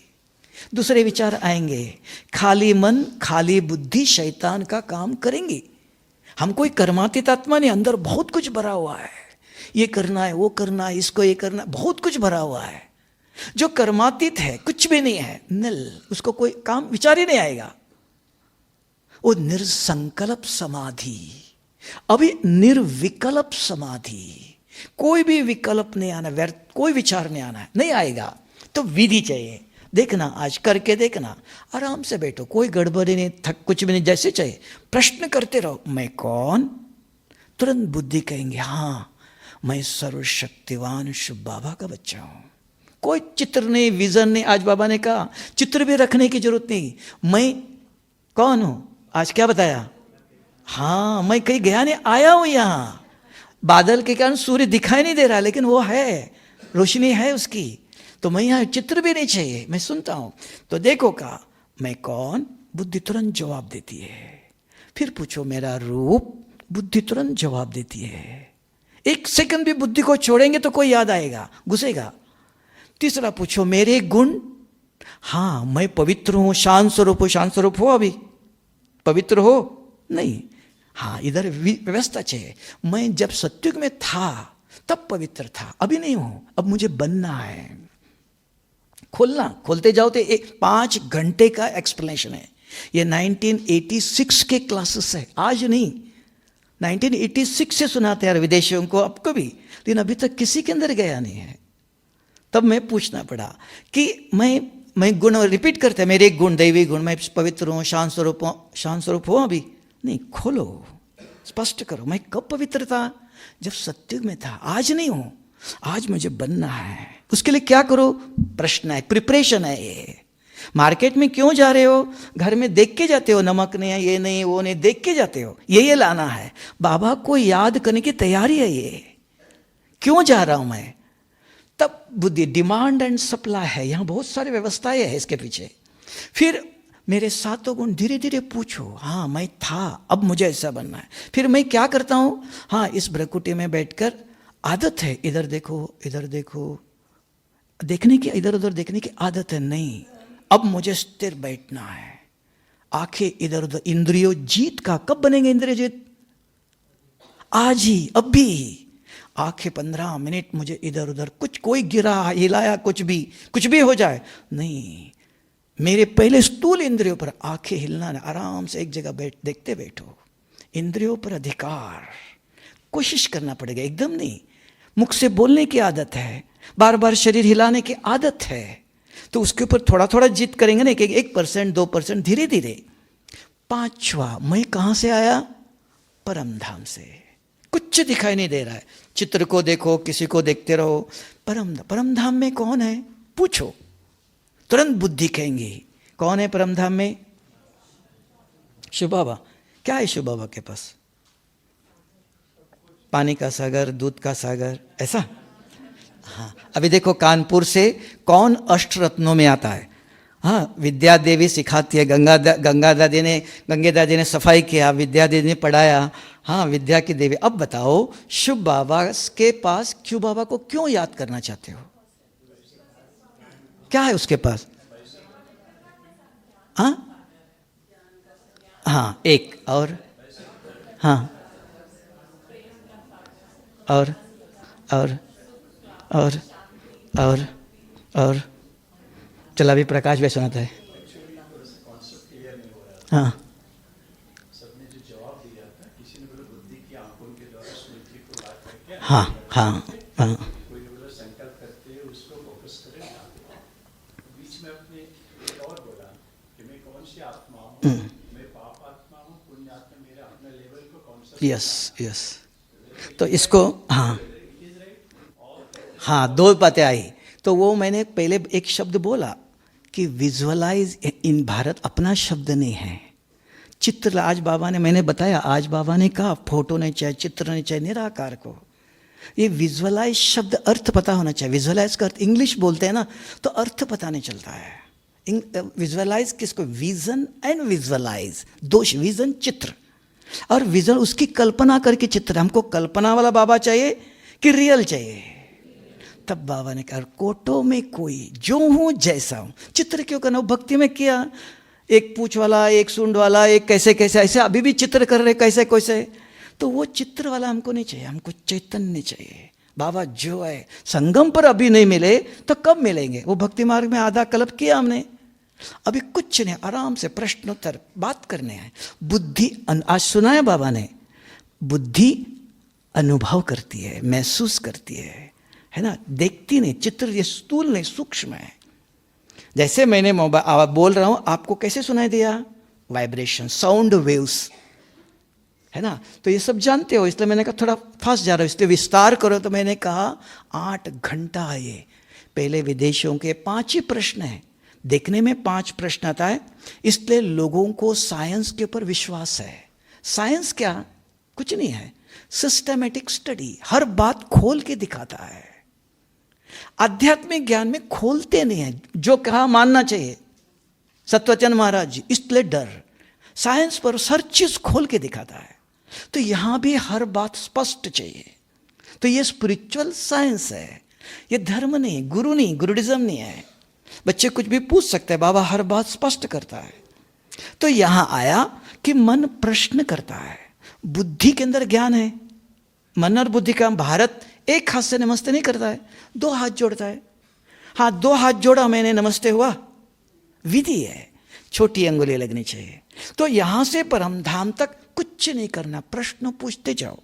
दूसरे विचार आएंगे। खाली मन खाली बुद्धि शैतान का काम करेंगी। हम कोई कर्मातीत आत्मा नहीं, अंदर बहुत कुछ भरा हुआ है। ये करना है, वो करना है, इसको ये करना है, बहुत कुछ भरा हुआ है। जो कर्मातीत है कुछ भी नहीं है, निल, उसको कोई काम विचार ही नहीं आएगा। वो निर्संकल्प समाधि, अभी निर्विकल्प समाधि। कोई भी विकल्प नहीं आना, व्यर्थ कोई विचार नहीं आना है, नहीं आएगा। तो विधि चाहिए। देखना, आज करके देखना, आराम से बैठो, कोई गड़बड़ी नहीं, थक कुछ भी नहीं, जैसे चाहिए प्रश्न करते रहो। मैं कौन? तुरंत बुद्धि कहेंगे हाँ मैं सर्वशक्तिवान शिव बाबा का बच्चा हूं। कोई चित्र नहीं, विजन नहीं। आज बाबा ने कहा चित्र भी रखने की जरूरत नहीं। मैं कौन हूं? आज क्या बताया? हाँ, मैं कहीं गया नहीं, आया हूं यहां। बादल के कारण सूर्य दिखाई नहीं दे रहा, लेकिन वो है, रोशनी है उसकी। तो मैं यहां, चित्र भी नहीं चाहिए, मैं सुनता हूं। तो देखो कहा मैं कौन, बुद्धि तुरंत जवाब देती है। फिर पूछो मेरा रूप, बुद्धि तुरंत जवाब देती है। एक सेकंड भी बुद्धि को छोड़ेंगे तो कोई याद आएगा, घुसेगा। तीसरा पूछो मेरे गुण, हाँ मैं पवित्र हूं, शांत स्वरूप हो। शांत स्वरूप हो? अभी पवित्र हो? नहीं। हाँ, इधर व्यवस्था चाहिए। मैं जब सत्युग में था तब पवित्र था, अभी नहीं हूं, अब मुझे बनना है। खोलना, खोलते जाओ तो एक 5 घंटे का एक्सप्लेनेशन है। ये 1986 के क्लासेस है, आज नहीं। 1986 से सुनाते हैं विदेशियों को, अब कभी, लेकिन अभी तक किसी के अंदर गया नहीं है। तब मैं पूछना पड़ा कि मैं गुण रिपीट करते हैं, मेरे गुण दैवी गुण, मैं पवित्र हूँ, शांत स्वरूप हूँ। शांत स्वरूप हो? अभी नहीं। खोलो, स्पष्ट करो, मैं कब पवित्र था? जब सत्युग में था, आज नहीं हूं, आज मुझे बनना है। उसके लिए क्या करो? प्रश्न है, प्रिपरेशन है। ये मार्केट में क्यों जा रहे हो? घर में देख के जाते हो, नमक नहीं है, ये नहीं, वो नहीं, देख के जाते हो, ये लाना है। बाबा को याद करने की तैयारी है। ये क्यों जा रहा हूं मैं? तब बुद्धि, डिमांड एंड सप्लाई है, यहां बहुत सारी व्यवस्थाएं है इसके पीछे। फिर मेरे 7 गुण धीरे धीरे पूछो। हाँ मैं था, अब मुझे ऐसा बनना है। फिर मैं क्या करता हूं? हाँ, इस भ्रकुटी में बैठकर आदत है, इधर देखो, इधर देखो, देखने की, इधर उधर देखने की आदत है। नहीं, अब मुझे स्थिर बैठना है। आंखें इधर उधर, इंद्रियों जीत का कब बनेंगे? इंद्रिय जीत आज ही, अब भी। आंखें 15 मिनट मुझे इधर उधर, कुछ कोई गिरा हिलाया, कुछ भी हो जाए नहीं। मेरे पहले स्थूल इंद्रियों पर आंखें हिलना है, आराम से एक जगह देखते बैठो। इंद्रियों पर अधिकार कोशिश करना पड़ेगा, एकदम नहीं। मुख से बोलने की आदत है, बार बार शरीर हिलाने की आदत है, तो उसके ऊपर थोड़ा थोड़ा जिद करेंगे ना, 1%, 2%, धीरे धीरे। 5वां, मैं कहां से आया? परमधाम से। कुछ दिखाई नहीं दे रहा है, चित्र को देखो, किसी को देखते रहो। परमधाम में कौन है? पूछो, तुरंत बुद्धि कहेंगी कौन है परमधाम में? शिव बाबा। क्या है शिव बाबा के पास? पानी का सागर, दूध का सागर, ऐसा? हाँ, अभी देखो कानपुर से कौन अष्टरत्नों में आता है? हाँ, विद्या देवी सिखाती है, गंगा दादी ने सफाई किया, विद्या देवी ने पढ़ाया। हाँ, विद्या की देवी। अब बताओ शिव बाबा के पास शिव बाबा को क्यों याद करना चाहते हो? क्या है उसके पास? हाँ हाँ, एक और, हाँ, और और और और और चला भी प्रकाश भी सुनाता है। हाँ, हाँ हाँ हाँ, यस यस। तो इसको, हाँ हाँ, 2 बातें आई। तो वो मैंने पहले एक शब्द बोला कि विजुअलाइज इन भारत अपना शब्द नहीं है। चित्र आज बाबा ने, मैंने बताया, आज बाबा ने कहा फोटो नहीं चाहिए, चित्र नहीं चाहिए, निराकार को। ये विजुअलाइज शब्द अर्थ पता होना चाहिए। विजुअलाइज का अर्थ इंग्लिश बोलते हैं ना, तो अर्थ पता नहीं चलता है। विजुअलाइज किसको? विजन एंड विजुअलाइज, दोष। विजन चित्र और विजन उसकी कल्पना करके चित्र। हमको कल्पना वाला बाबा चाहिए कि रियल चाहिए? तब बाबा ने कहा कोटो में कोई, जो हूं जैसा हूं। चित्र क्यों करना? भक्ति में किया, एक पूंछ वाला, एक सूंड वाला, एक कैसे कैसे, ऐसे अभी भी चित्र कर रहे कैसे कैसे। तो वो चित्र वाला हमको नहीं चाहिए, हमको चैतन्य चाहिए। बाबा जो है, संगम पर अभी नहीं मिले तो कब मिलेंगे? वो भक्ति मार्ग में आधा कल्प किया हमने, अभी कुछ नहीं, आराम से प्रश्नोत्तर बात करने हैं। बुद्धि आज सुनाया बाबा ने, बुद्धि अनुभव करती है, महसूस करती है ना, देखती नहीं। चित्र ये स्थूल नहीं, सूक्ष्म है। जैसे मैंने मोबाइल बोल रहा हूं, आपको कैसे सुनाई दिया? वाइब्रेशन, साउंड वेव्स, है ना। तो ये सब जानते हो, इसलिए मैंने कहा थोड़ा फास्ट जा रहा हूं, इसलिए विस्तार करो। तो मैंने कहा 8 घंटा है ये। पहले विदेशियों के 5 ही प्रश्न हैं, देखने में 5 प्रश्न आता है, इसलिए लोगों को साइंस के ऊपर विश्वास है। साइंस क्या? कुछ नहीं है, सिस्टमेटिक स्टडी, हर बात खोल के दिखाता है। आध्यात्मिक ज्ञान में खोलते नहीं है, जो कहा मानना चाहिए सत्यवचन महाराज जी, इसलिए डर। साइंस पर हर चीज खोल के दिखाता है, तो यहां भी हर बात स्पष्ट चाहिए। तो ये स्पिरिचुअल साइंस है, ये धर्म नहीं, गुरु नहीं, गुरुडिज्म नहीं है। बच्चे कुछ भी पूछ सकते हैं, बाबा हर बात स्पष्ट करता है। तो यहां आया कि मन प्रश्न करता है, बुद्धि के अंदर ज्ञान है। मन और बुद्धि का भारत एक हाथ से नमस्ते नहीं करता है, 2 हाथ जोड़ता है। हाँ, 2 हाथ जोड़ा मैंने, नमस्ते हुआ, विधि है, छोटी अंगुली लगनी चाहिए। तो यहां से परमधाम तक कुछ नहीं करना, प्रश्न पूछते जाओ,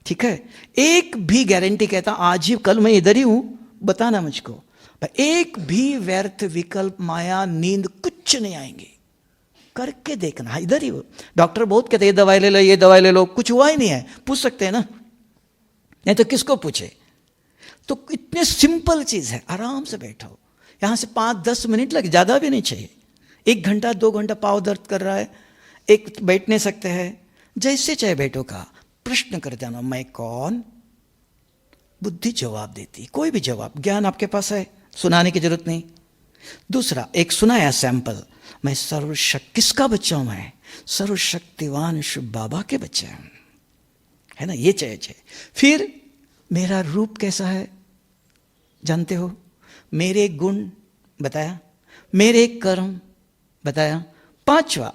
ठीक है। एक भी गारंटी कहता आज ही कल मैं इधर ही हूं, बताना मुझको, एक भी व्यर्थ विकल्प, माया, नींद कुछ नहीं आएंगे। करके देखना, इधर ही हो। डॉक्टर बहुत कहते हैं ये दवाई ले लो, ये दवाई ले लो, कुछ हुआ ही नहीं है। पूछ सकते हैं ना, नहीं तो किसको पूछे। तो इतने सिंपल चीज है, आराम से बैठो। यहां से 5-10 मिनट लगे, ज्यादा भी नहीं चाहिए। 1 घंटा 2 घंटा पाँव दर्द कर रहा है, एक बैठ नहीं सकते हैं, जैसे चाहे बैठो का प्रश्न कर देना, मैं कौन? बुद्धि जवाब देती, कोई भी जवाब। ज्ञान आपके पास है, सुनाने की जरूरत नहीं। दूसरा, एक सुनाया सैंपल, मैं सर्वशक्ति, किसका बच्चा हूं? मैं सर्वशक्तिवान शिव बाबा के बच्चे हैं, है ना, ये चाहिए। फिर मेरा रूप कैसा है जानते हो, मेरे गुण बताया, मेरे कर्म बताया। 5वां,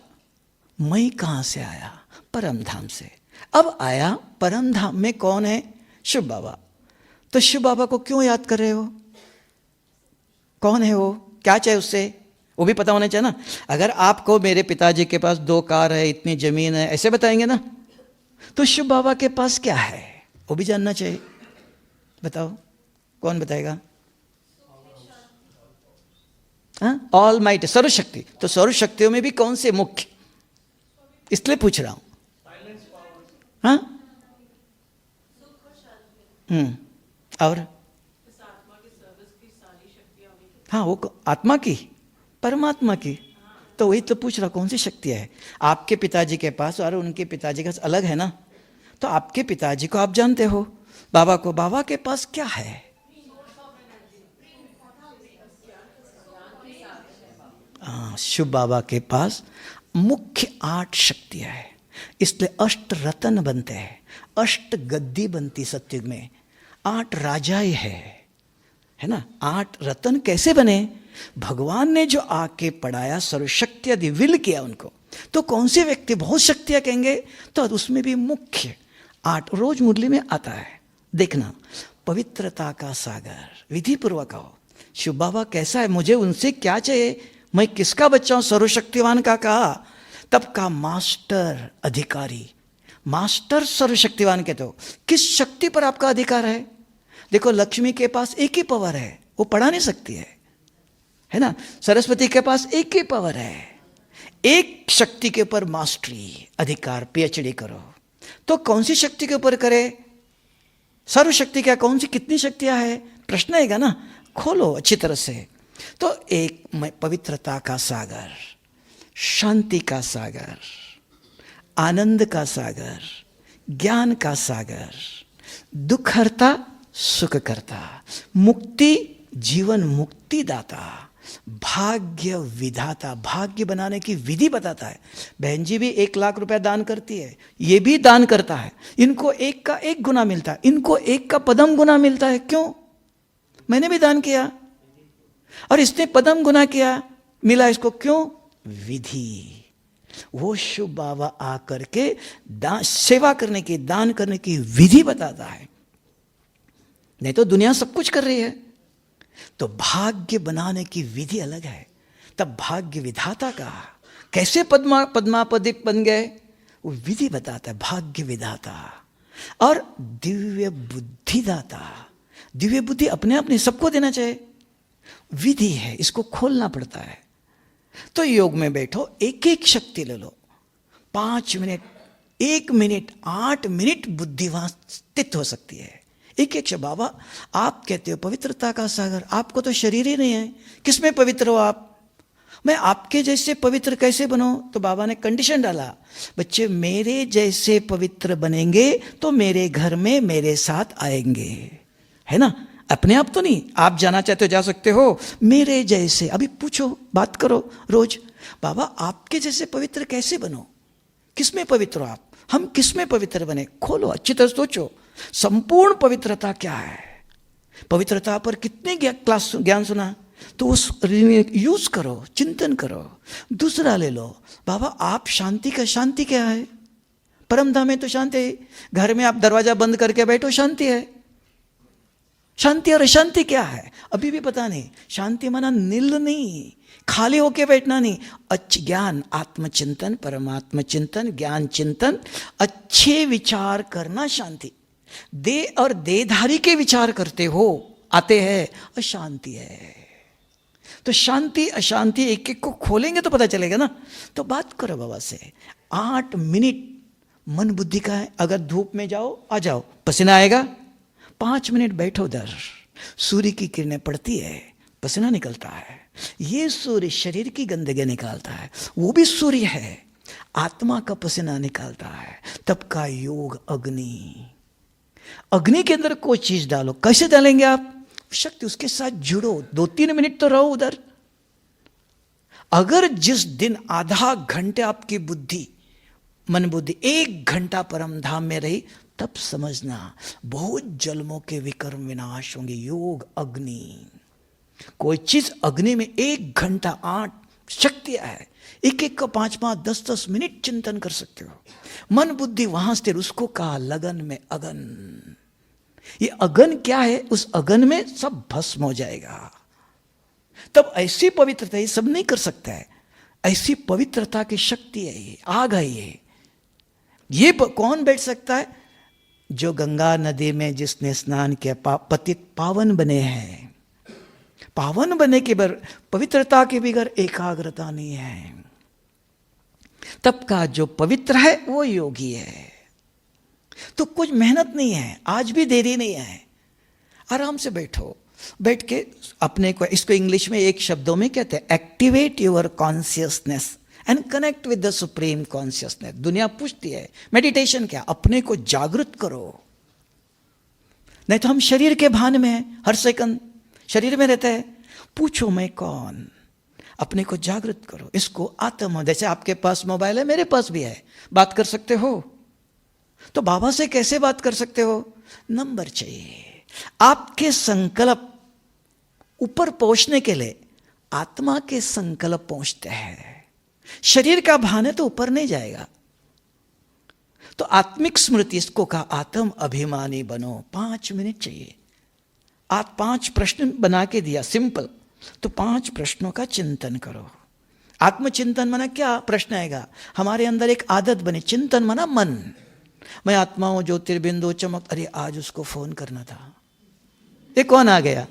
मैं कहां से आया? परम धाम से। अब आया परम धाम में, कौन है? शिव बाबा। तो शिव बाबा को क्यों याद कर रहे हो? कौन है वो? क्या चाहिए उससे? वो भी पता होना चाहिए ना। अगर आपको मेरे पिताजी के पास 2 कार है, इतनी जमीन है, ऐसे बताएंगे ना, तो शिव बाबा के पास क्या है वो भी जानना चाहिए। बताओ, कौन बताएगा? ऑल माइट, सर्वशक्ति। तो सर्वशक्तियों में भी कौन से मुख्य? इसलिए पूछ रहा हूं। हाँ, और हाँ, वो आत्मा की, परमात्मा की। तो वही तो पूछ रहा, कौन सी शक्ति है आपके पिताजी के पास और उनके पिताजी का अलग है ना। तो आपके पिताजी को आप जानते हो, बाबा को, बाबा के पास क्या है? शिव बाबा के पास मुख्य 8 शक्तियां है, इसलिए 8 रत्न बनते हैं, 8 गद्दी बनती सत्युग में, 8 राजाएं है ना। 8 रत्न कैसे बने? भगवान ने जो आके पढ़ाया, सर्वशक्ति यदि विल किया उनको, तो कौन से व्यक्ति बहुत शक्तियां कहेंगे? तो उसमें भी मुख्य 8 रोज मुरली में आता है, देखना। पवित्रता का सागर, विधि पूर्वक हो। शिव बाबा कैसा है, मुझे उनसे क्या चाहिए, मैं किसका बच्चा हूं? सर्वशक्तिवान का कहा, तब का मास्टर अधिकारी। मास्टर सर्वशक्तिवान कहते हो, किस शक्ति पर आपका अधिकार है? देखो, लक्ष्मी के पास एक ही पावर है, वो पढ़ा नहीं सकती है ना। सरस्वती के पास एक ही पावर है, एक शक्ति के ऊपर मास्टरी, अधिकार, पीएचडी करो। तो कौन सी शक्ति के ऊपर करे? सर्वशक्ति क्या, कौन सी, कितनी शक्तियां है? प्रश्न आएगा ना। खोलो अच्छी तरह से। तो एक पवित्रता का सागर, शांति का सागर, आनंद का सागर, ज्ञान का सागर, दुख हरता सुख करता, मुक्ति जीवन मुक्ति दाता, भाग्य विधाता, भाग्य बनाने की विधि बताता है। बहन जी भी 1 लाख रुपया दान करती है, ये भी दान करता है। इनको 1 का 1 गुना मिलता है, इनको 1 का पदम गुना मिलता है। क्यों? मैंने भी दान किया और इसने पदम गुना किया, मिला इसको। क्यों? विधि। वो शुभ बाबा आकर के सेवा करने की, दान करने की विधि बताता है। नहीं तो दुनिया सब कुछ कर रही है। तो भाग्य बनाने की विधि अलग है। तब भाग्य विधाता का कैसे पद्मापदिक बन गए, वो विधि बताता है, भाग्य विधाता। और दिव्य बुद्धि दाता, दिव्य बुद्धि अपने अपने सबको देना चाहिए, विधि है, इसको खोलना पड़ता है। तो योग में बैठो, एक एक शक्ति ले लो, 5 मिनट, 1 मिनट, 8 मिनट बुद्धि वहां स्थित हो सकती है। एक एक बाबा आप कहते हो पवित्रता का सागर, आपको तो शरीर ही नहीं है, किसमें पवित्र हो आप? मैं आपके जैसे पवित्र कैसे बनूं? तो बाबा ने कंडीशन डाला, बच्चे मेरे जैसे पवित्र बनेंगे तो मेरे घर में मेरे साथ आएंगे, है ना? अपने आप तो नहीं, आप जाना चाहते हो जा सकते हो, मेरे जैसे। अभी पूछो, बात करो रोज, बाबा आपके जैसे पवित्र कैसे बनो? किसमें पवित्र हो आप? हम किसमें पवित्र बने? खोलो, अच्छी तरह सोचो, संपूर्ण पवित्रता क्या है? पवित्रता पर कितने क्लास ज्ञान सुना, तो उस यूज करो, चिंतन करो। दूसरा ले लो, बाबा आप शांति का, शांति क्या है? परम धाम में तो शांति है, घर में आप दरवाजा बंद करके बैठो, शांति है। शांति और अशांति क्या है अभी भी पता नहीं। शांति माना नील नहीं, खाली होके बैठना नहीं, अच्छ ज्ञान, आत्मचिंतन, परमात्म चिंतन, ज्ञान चिंतन, अच्छे विचार करना शांति। दे और देहधारी के विचार करते हो, आते हैं, अशांति है। तो शांति अशांति एक एक को खोलेंगे तो पता चलेगा ना। तो बात करो बाबा से, 8 मिनट मन बुद्धि का है। अगर धूप में जाओ, आ जाओ, पसीना आएगा, 5 मिनट बैठो उधर, सूर्य की किरणें पड़ती है, पसीना निकलता है। ये सूर्य शरीर की गंदगी निकालता है, वो भी सूर्य है, आत्मा का पसीना निकालता है। तब का योग अग्नि, अग्नि के अंदर कोई चीज डालो, कैसे डालेंगे आप? शक्ति, उसके साथ जुड़ो, 2-3 मिनट तो रहो उधर। अगर जिस दिन आधा घंटे आपकी बुद्धि, मन बुद्धि 1 घंटा परम धाम में रही, तब समझना बहुत जन्मों के विकर्म विनाश होंगे। योग अग्नि, कोई चीज अग्नि में 1 घंटा 8 शक्तियां है, एक एक का 5-5, 10-10 मिनट चिंतन कर सकते हो। मन बुद्धि वहां स्थिर, उसको कहा लगन में अगन। ये अगन क्या है? उस अगन में सब भस्म हो जाएगा। तब ऐसी पवित्रता, ये सब नहीं कर सकता है, ऐसी पवित्रता की शक्ति है, ये आ गई है। ये कौन बैठ सकता है? जो गंगा नदी में जिसने स्नान किया, पतित पावन बने हैं। पावन बने के बर पवित्रता के बगैर एकाग्रता नहीं है। तब का जो पवित्र है वो योगी है। तो कुछ मेहनत नहीं है, आज भी देरी नहीं है, आराम से बैठो। बैठ के अपने को, इसको इंग्लिश में एक शब्दों में कहते हैं, activate your consciousness and connect with the supreme consciousness. दुनिया पूछती है मेडिटेशन क्या? अपने को जागृत करो। नहीं तो हम शरीर के भान में हैं, हर सेकंड शरीर में रहता है। पूछो मैं कौन? अपने को जागृत करो। इसको आत्म, जैसे आपके पास मोबाइल है, मेरे पास भी है, बात कर सकते हो। तो बाबा से कैसे बात कर सकते हो? नंबर चाहिए। आपके संकल्प ऊपर पहुंचने के लिए आत्मा के संकल्प पहुंचते हैं। शरीर का भान है तो ऊपर नहीं जाएगा। तो आत्मिक स्मृति, इसको कहा आत्म अभिमानी बनो। 5 मिनट चाहिए। आप 5 प्रश्न बना के दिया, सिंपल। तो 5 प्रश्नों का चिंतन करो। आत्मचिंतन माना क्या? प्रश्न आएगा। हमारे अंदर एक आदत बनी, चिंतन माना मन। मैं आत्मा हूं, ज्योतिर्बिंदु चमक, अरे आज उसको फोन करना था। ये कौन आ गया?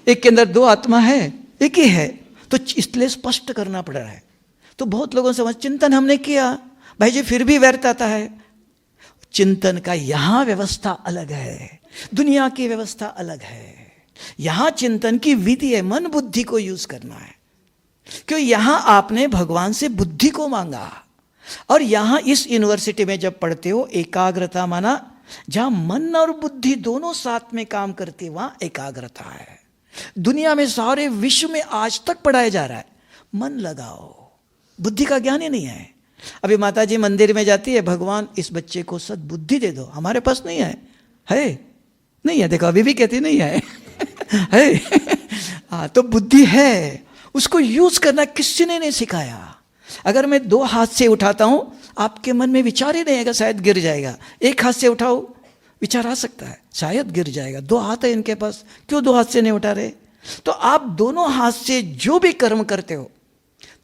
एक के अंदर 2 आत्मा है, एक ही है, तो इसलिए स्पष्ट करना पड़ रहा है। तो बहुत लोगों से चिंतन हमने किया, भाई जी फिर भी व्यर्थ आता है। चिंतन का यहां व्यवस्था अलग है, दुनिया की व्यवस्था अलग है। यहां चिंतन की विधि है, मन बुद्धि को यूज करना है। क्यों? यहां आपने भगवान से बुद्धि को मांगा। और यहां इस यूनिवर्सिटी में जब पढ़ते हो, एकाग्रता माना जहां मन और बुद्धि दोनों साथ में काम करती है, वहां एकाग्रता है। दुनिया में सारे विश्व में आज तक पढ़ाया जा रहा है, मन लगाओ, बुद्धि का ज्ञान ही नहीं है। अभी माता जी मंदिर में जाती है, भगवान इस बच्चे को सद्बुद्धि दे दो। हमारे पास नहीं है, नहीं है, देखो अभी भी कहती नहीं है है हाँ, तो बुद्धि है, उसको यूज करना किसी ने नहीं सिखाया। अगर मैं 2 हाथ से उठाता हूं, आपके मन में विचार ही नहीं आएगा, शायद गिर जाएगा। 1 हाथ से उठाओ, विचार आ सकता है, शायद गिर जाएगा। 2 हाथ है इनके पास, क्यों 2 हाथ से नहीं उठा रहे? तो आप दोनों हाथ से जो भी कर्म करते हो,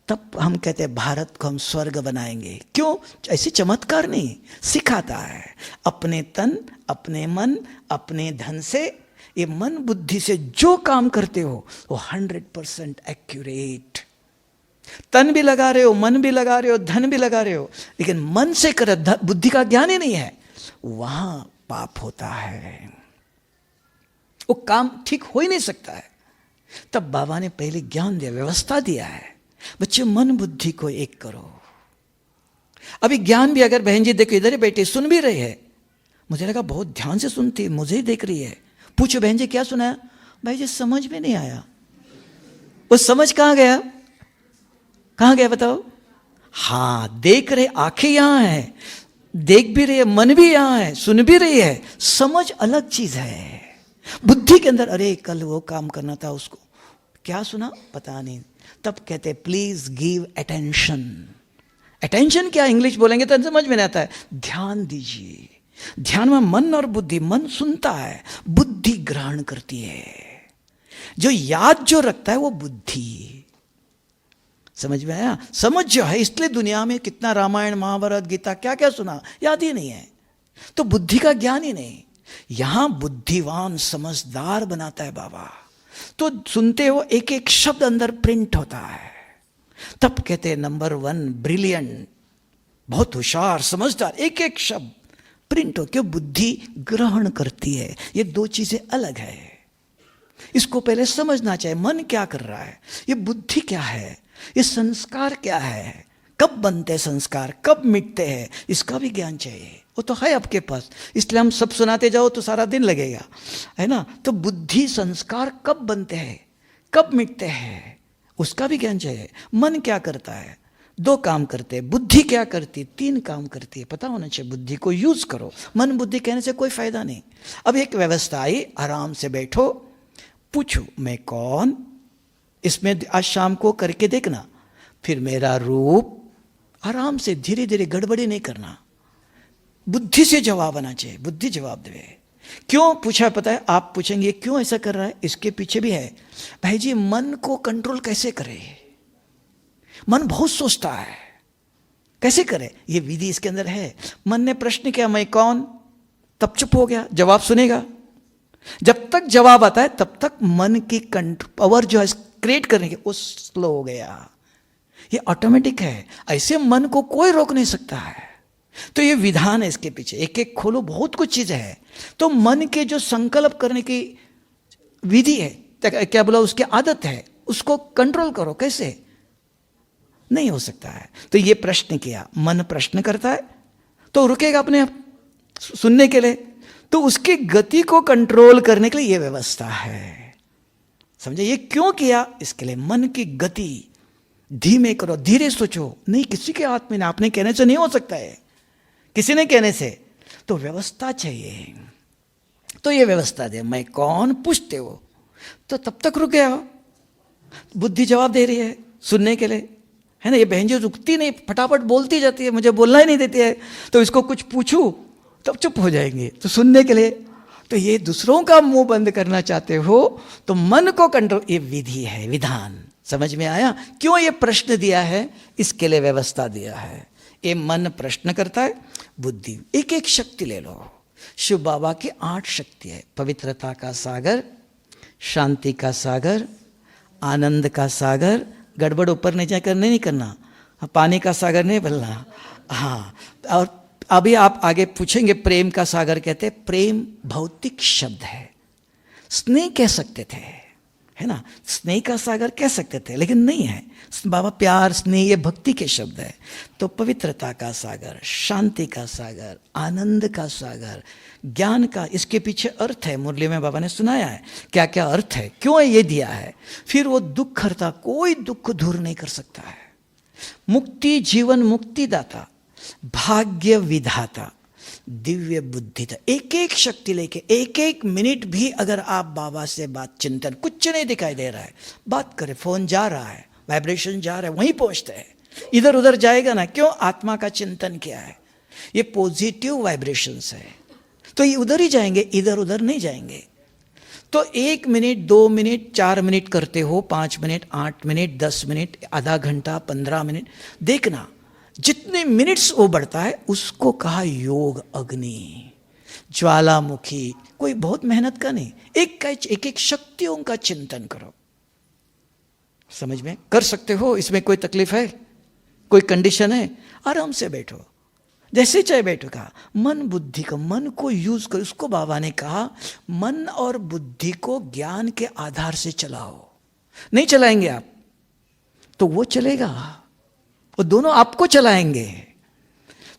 तब हम कहते हैं भारत को हम स्वर्ग बनाएंगे। क्यों? ऐसी चमत्कार नहीं, सिखाता है। अपने तन, अपने मन, अपने धन से, ये मन बुद्धि से जो काम करते हो वो 100% एक्यूरेट। तन भी लगा रहे हो, मन भी लगा रहे हो, धन भी लगा रहे हो, लेकिन मन से कर, बुद्धि का ज्ञान ही नहीं है, वहां पाप होता है, वो काम ठीक हो ही नहीं सकता है। तब बाबा ने पहले ज्ञान दिया, व्यवस्था दिया है, बच्चे मन बुद्धि को एक करो। अभी ज्ञान भी, अगर बहन जी देखो इधर ही बैठे सुन भी रही है, मुझे लगा बहुत ध्यान से सुनती है, मुझे ही देख रही है। पूछो बहन जी क्या सुनाया? भाई जी समझ में नहीं आया। वो समझ कहां गया? कहां गया बताओ? हाँ, देख रहे, आंखें यहां है, देख भी रही है, मन भी यहां है, सुन भी रही है, समझ अलग चीज है। बुद्धि के अंदर अरे कल वो काम करना था, उसको क्या सुना पता नहीं। तब कहते प्लीज गिव अटेंशन। अटेंशन क्या इंग्लिश बोलेंगे तो समझ में नहीं आता है। ध्यान दीजिए। ध्यान में मन और बुद्धि, मन सुनता है, बुद्धि ग्रहण करती है। जो याद जो रखता है वो बुद्धि। समझ में आया? समझ जो है, इसलिए दुनिया में कितना रामायण महाभारत गीता क्या क्या सुना, याद ही नहीं है। तो बुद्धि का ज्ञान ही नहीं। यहां बुद्धिवान समझदार बनाता है बाबा। तो सुनते हो, एक एक शब्द अंदर प्रिंट होता है। तब कहते हैं नंबर 1 ब्रिलियंट, बहुत होशियार समझदार, एक एक शब्द प्रिंट हो, क्यों? बुद्धि ग्रहण करती है। ये 2 चीजें अलग है, इसको पहले समझना चाहिए। मन क्या कर रहा है, ये बुद्धि क्या है, ये संस्कार क्या है, कब बनते हैं संस्कार, कब मिटते हैं, इसका भी ज्ञान चाहिए। वो तो है आपके पास, इसलिए हम सब सुनाते जाओ तो सारा दिन लगेगा, है ना। तो बुद्धि संस्कार कब बनते हैं, कब मिटते हैं, उसका भी ज्ञान चाहिए। मन क्या करता है? 2 काम करते हैं। बुद्धि क्या करती है? 3 काम करती है, पता होना चाहिए। बुद्धि को यूज करो। मन बुद्धि कहने से कोई फायदा नहीं। अब एक व्यवस्था आई, आराम से बैठो, पूछो मैं कौन, इसमें आज शाम को करके देखना, फिर मेरा रूप, आराम से धीरे धीरे, गड़बड़ी नहीं करना। बुद्धि से जवाब आना चाहिए, बुद्धि जवाब दे। क्यों पूछा पता है? आप पूछेंगे क्यों ऐसा कर रहा है, इसके पीछे भी है। भाई जी मन को कंट्रोल कैसे करे? मन बहुत सोचता है, कैसे करे? ये विधि इसके अंदर है। मन ने प्रश्न किया मैं कौन, तब चुप हो गया, जवाब सुनेगा। जब तक जवाब आता है तब तक मन की पावर जो है क्रिएट करने की, वो स्लो हो गया। ये ऑटोमेटिक है, ऐसे मन को कोई रोक नहीं सकता है। तो ये विधान है इसके पीछे, एक एक खोलो, बहुत कुछ चीजें है। तो मन के जो संकल्प करने की विधि है, क्या बोला, उसकी आदत है, उसको कंट्रोल करो। कैसे? नहीं हो सकता है। तो ये प्रश्न किया, मन प्रश्न करता है तो रुकेगा अपने आप सुनने के लिए। तो उसकी गति को कंट्रोल करने के लिए ये व्यवस्था है। समझे? ये क्यों किया? इसके लिए मन की गति धीमे करो, धीरे सोचो। नहीं, किसी के हाथ में नहीं, आपने कहने से नहीं हो सकता है, किसी ने कहने से। तो व्यवस्था चाहिए। तो ये व्यवस्था दे, मैं कौन पूछते हो, तो तब तक रुक गया। बुद्धि जवाब दे रही है सुनने के लिए, है ना। ये बहन जी रुकती नहीं, फटाफट बोलती जाती है, मुझे बोलना ही नहीं देती है। तो इसको कुछ पूछूं तब चुप हो जाएंगे, तो सुनने के लिए। तो ये दूसरों का मुंह बंद करना चाहते हो तो मन को कंट्रोल, ये विधि है, विधान। समझ में आया? क्यों ये प्रश्न दिया है? इसके लिए व्यवस्था दिया है। ये मन प्रश्न करता है, बुद्धि। एक एक शक्ति ले लो। शिव बाबा की 8 शक्ति है। पवित्रता का सागर, शांति का सागर, आनंद का सागर, गड़बड़ ऊपर नीचे करने नहीं करना, पानी का सागर नहीं बोलना। हाँ, और अभी आप आगे पूछेंगे प्रेम का सागर कहते हैं। प्रेम भौतिक शब्द है, स्नेह कह सकते थे, है ना, स्नेह का सागर कह सकते थे, लेकिन नहीं है। बाबा प्यार स्नेह ये भक्ति के शब्द है। तो पवित्रता का सागर, शांति का सागर, आनंद का सागर, ज्ञान का, इसके पीछे अर्थ है। मुरली में बाबा ने सुनाया है क्या क्या अर्थ है, क्यों ये दिया है। फिर वो दुख हरता, कोई दुख दूर नहीं कर सकता है। मुक्ति, जीवन मुक्तिदाता, भाग्य विधाता, दिव्य बुद्धि था। एक एक शक्ति लेके, एक एक मिनट भी अगर आप बाबा से बात, चिंतन, कुछ नहीं दिखाई दे रहा है, बात करें, फोन जा रहा है, वाइब्रेशन जा रहा है, वहीं पहुंचते हैं, इधर उधर जाएगा ना। क्यों? आत्मा का चिंतन किया है, ये पॉजिटिव वाइब्रेशंस है, तो ये उधर ही जाएंगे, इधर उधर नहीं जाएंगे। तो 1 मिनट, 2 मिनट, 4 मिनट करते हो, 5 मिनट, 8 मिनट, 10 मिनट, आधा घंटा, 15 मिनट, देखना जितने मिनट्स वो बढ़ता है उसको कहा योग अग्नि, ज्वालामुखी। कोई बहुत मेहनत का नहीं, एक एक शक्तियों का चिंतन करो। समझ में कर सकते हो? इसमें कोई तकलीफ है, कोई कंडीशन है? आराम से बैठो, जैसे चाहे बैठो। कहा मन बुद्धि का, मन को यूज करो। उसको बाबा ने कहा मन और बुद्धि को ज्ञान के आधार से चलाओ। नहीं चलाएंगे आप तो वो चलेगा, वो दोनों आपको चलाएंगे।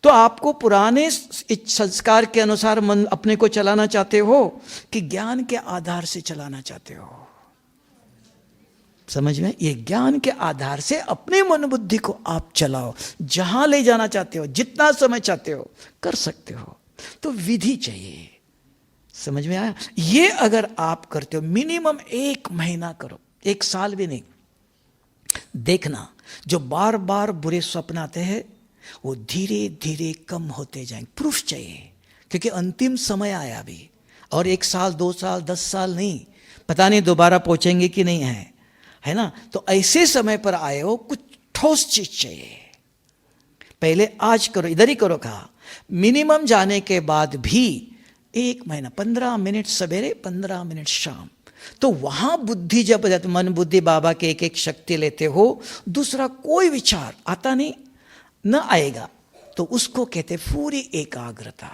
तो आपको पुराने संस्कार के अनुसार मन अपने को चलाना चाहते हो कि ज्ञान के आधार से चलाना चाहते हो? समझ में? ये ज्ञान के आधार से अपने मन बुद्धि को आप चलाओ, जहां ले जाना चाहते हो, जितना समय चाहते हो कर सकते हो। तो विधि चाहिए। समझ में आया? ये अगर आप करते हो, मिनिमम 1 महीना करो, 1 साल भी नहीं। देखना जो बार बार बुरे स्वप्न आते हैं वो धीरे धीरे कम होते जाएंगे। प्रूफ चाहिए, क्योंकि अंतिम समय आया अभी, और 1 साल, 2 साल, 10 साल नहीं, पता नहीं दोबारा पहुंचेंगे कि नहीं है ना। तो ऐसे समय पर आए हो, कुछ ठोस चीज चाहिए। पहले आज करो, इधर ही करो। कहा मिनिमम जाने के बाद भी 1 महीना, 15 मिनट सवेरे, 15 मिनट शाम। तो वहां बुद्धि जब मन बुद्धि बाबा के एक एक शक्ति लेते हो, दूसरा कोई विचार आता नहीं, न आएगा। तो उसको कहते पूरी एकाग्रता।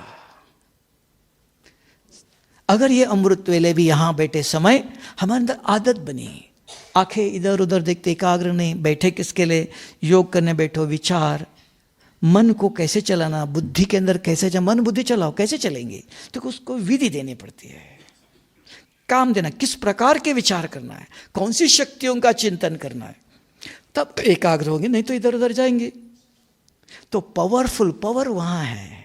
अगर ये अमृत वेले भी यहां बैठे समय हमारे अंदर आदत बनी, आंखें इधर उधर देखते, एकाग्र नहीं, बैठे किसके लिए? योग करने बैठो। विचार, मन को कैसे चलाना, बुद्धि के अंदर कैसे मन बुद्धि चलाओ, कैसे चलेंगे? तो उसको विधि देनी पड़ती है, काम देना, किस प्रकार के विचार करना है, कौन सी शक्तियों का चिंतन करना है, तब एकाग्र होंगे, नहीं तो इधर उधर जाएंगे। तो पावरफुल, पावर वहां है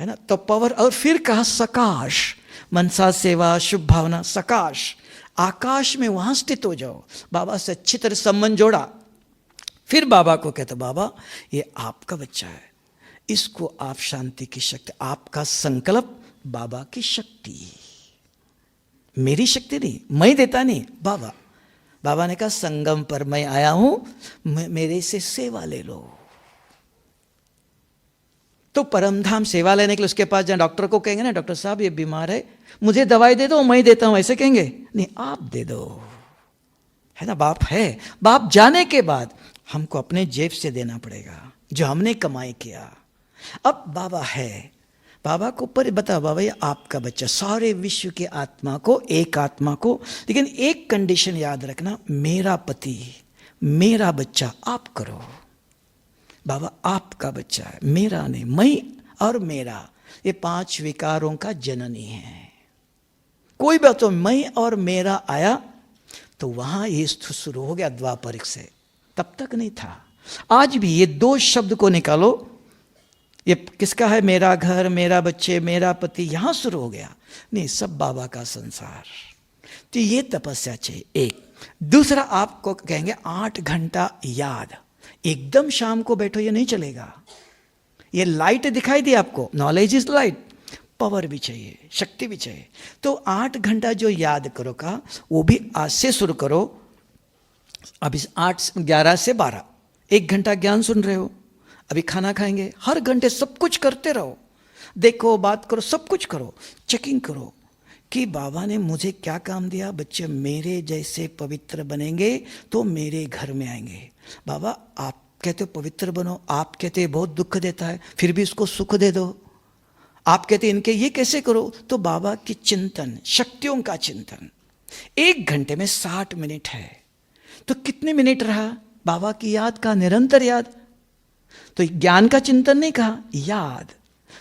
ना। तो पावर। और फिर कहा सकाश, मनसा सेवा, शुभ भावना, सकाश, आकाश में वहां स्थित हो जाओ। बाबा से अच्छी तरह संबंध जोड़ा। फिर बाबा को कहते, बाबा ये आपका बच्चा है, इसको आप शांति की शक्ति, आपका संकल्प, बाबा की शक्ति, मेरी शक्ति नहीं, मैं देता नहीं, बाबा। बाबा ने कहा संगम पर मैं आया हूं, मेरे से सेवा ले लो। तो परमधाम सेवा लेने के लिए उसके पास जाए, डॉक्टर को कहेंगे ना, डॉक्टर साहब ये बीमार है, मुझे दवाई दे दो, मैं देता हूं, ऐसे कहेंगे? नहीं, आप दे दो, है ना। बाप है, बाप जाने के बाद हमको अपने जेब से देना पड़ेगा, जो हमने कमाई किया। अब बाबा है, बाबा को पर बता, बाबा ये आपका बच्चा, सारे विश्व के आत्मा को, एक आत्मा को, लेकिन एक कंडीशन याद रखना, मेरा पति, मेरा बच्चा आप करो। बाबा आपका बच्चा है, मेरा नहीं, मैं और मेरा, ये 5 विकारों का जननी है। कोई बात तो मैं और मेरा आया तो वहां ये शुरू हो गया द्वापरिक से, तब तक नहीं था। आज भी ये 2 शब्द को निकालो, ये किसका है? मेरा घर, मेरा बच्चे, मेरा पति, यहां शुरू हो गया। नहीं, सब बाबा का संसार। तो ये तपस्या चाहिए। एक दूसरा, आपको कहेंगे 8 घंटा याद, एकदम शाम को बैठो, ये नहीं चलेगा। ये लाइट दिखाई दी आपको, नॉलेज इज लाइट, पावर भी चाहिए, शक्ति भी चाहिए। तो 8 घंटा जो याद करो का, वो भी आज से शुरू करो। अभी 11 से 12 1 घंटा ज्ञान सुन रहे हो, अभी खाना खाएंगे, हर घंटे सब कुछ करते रहो, देखो, बात करो, सब कुछ करो, चेकिंग करो कि बाबा ने मुझे क्या काम दिया। बच्चे मेरे जैसे पवित्र बनेंगे तो मेरे घर में आएंगे। बाबा आप कहते हो पवित्र बनो, आप कहते हो बहुत दुख देता है, फिर भी इसको सुख दे दो। आप कहते हैं इनके ये कैसे करो, तो बाबा की चिंतन, शक्तियों का चिंतन। 1 घंटे में 60 मिनट है, तो कितने मिनट रहा बाबा की याद का, निरंतर याद। तो ज्ञान का चिंतन नहीं कहा, याद।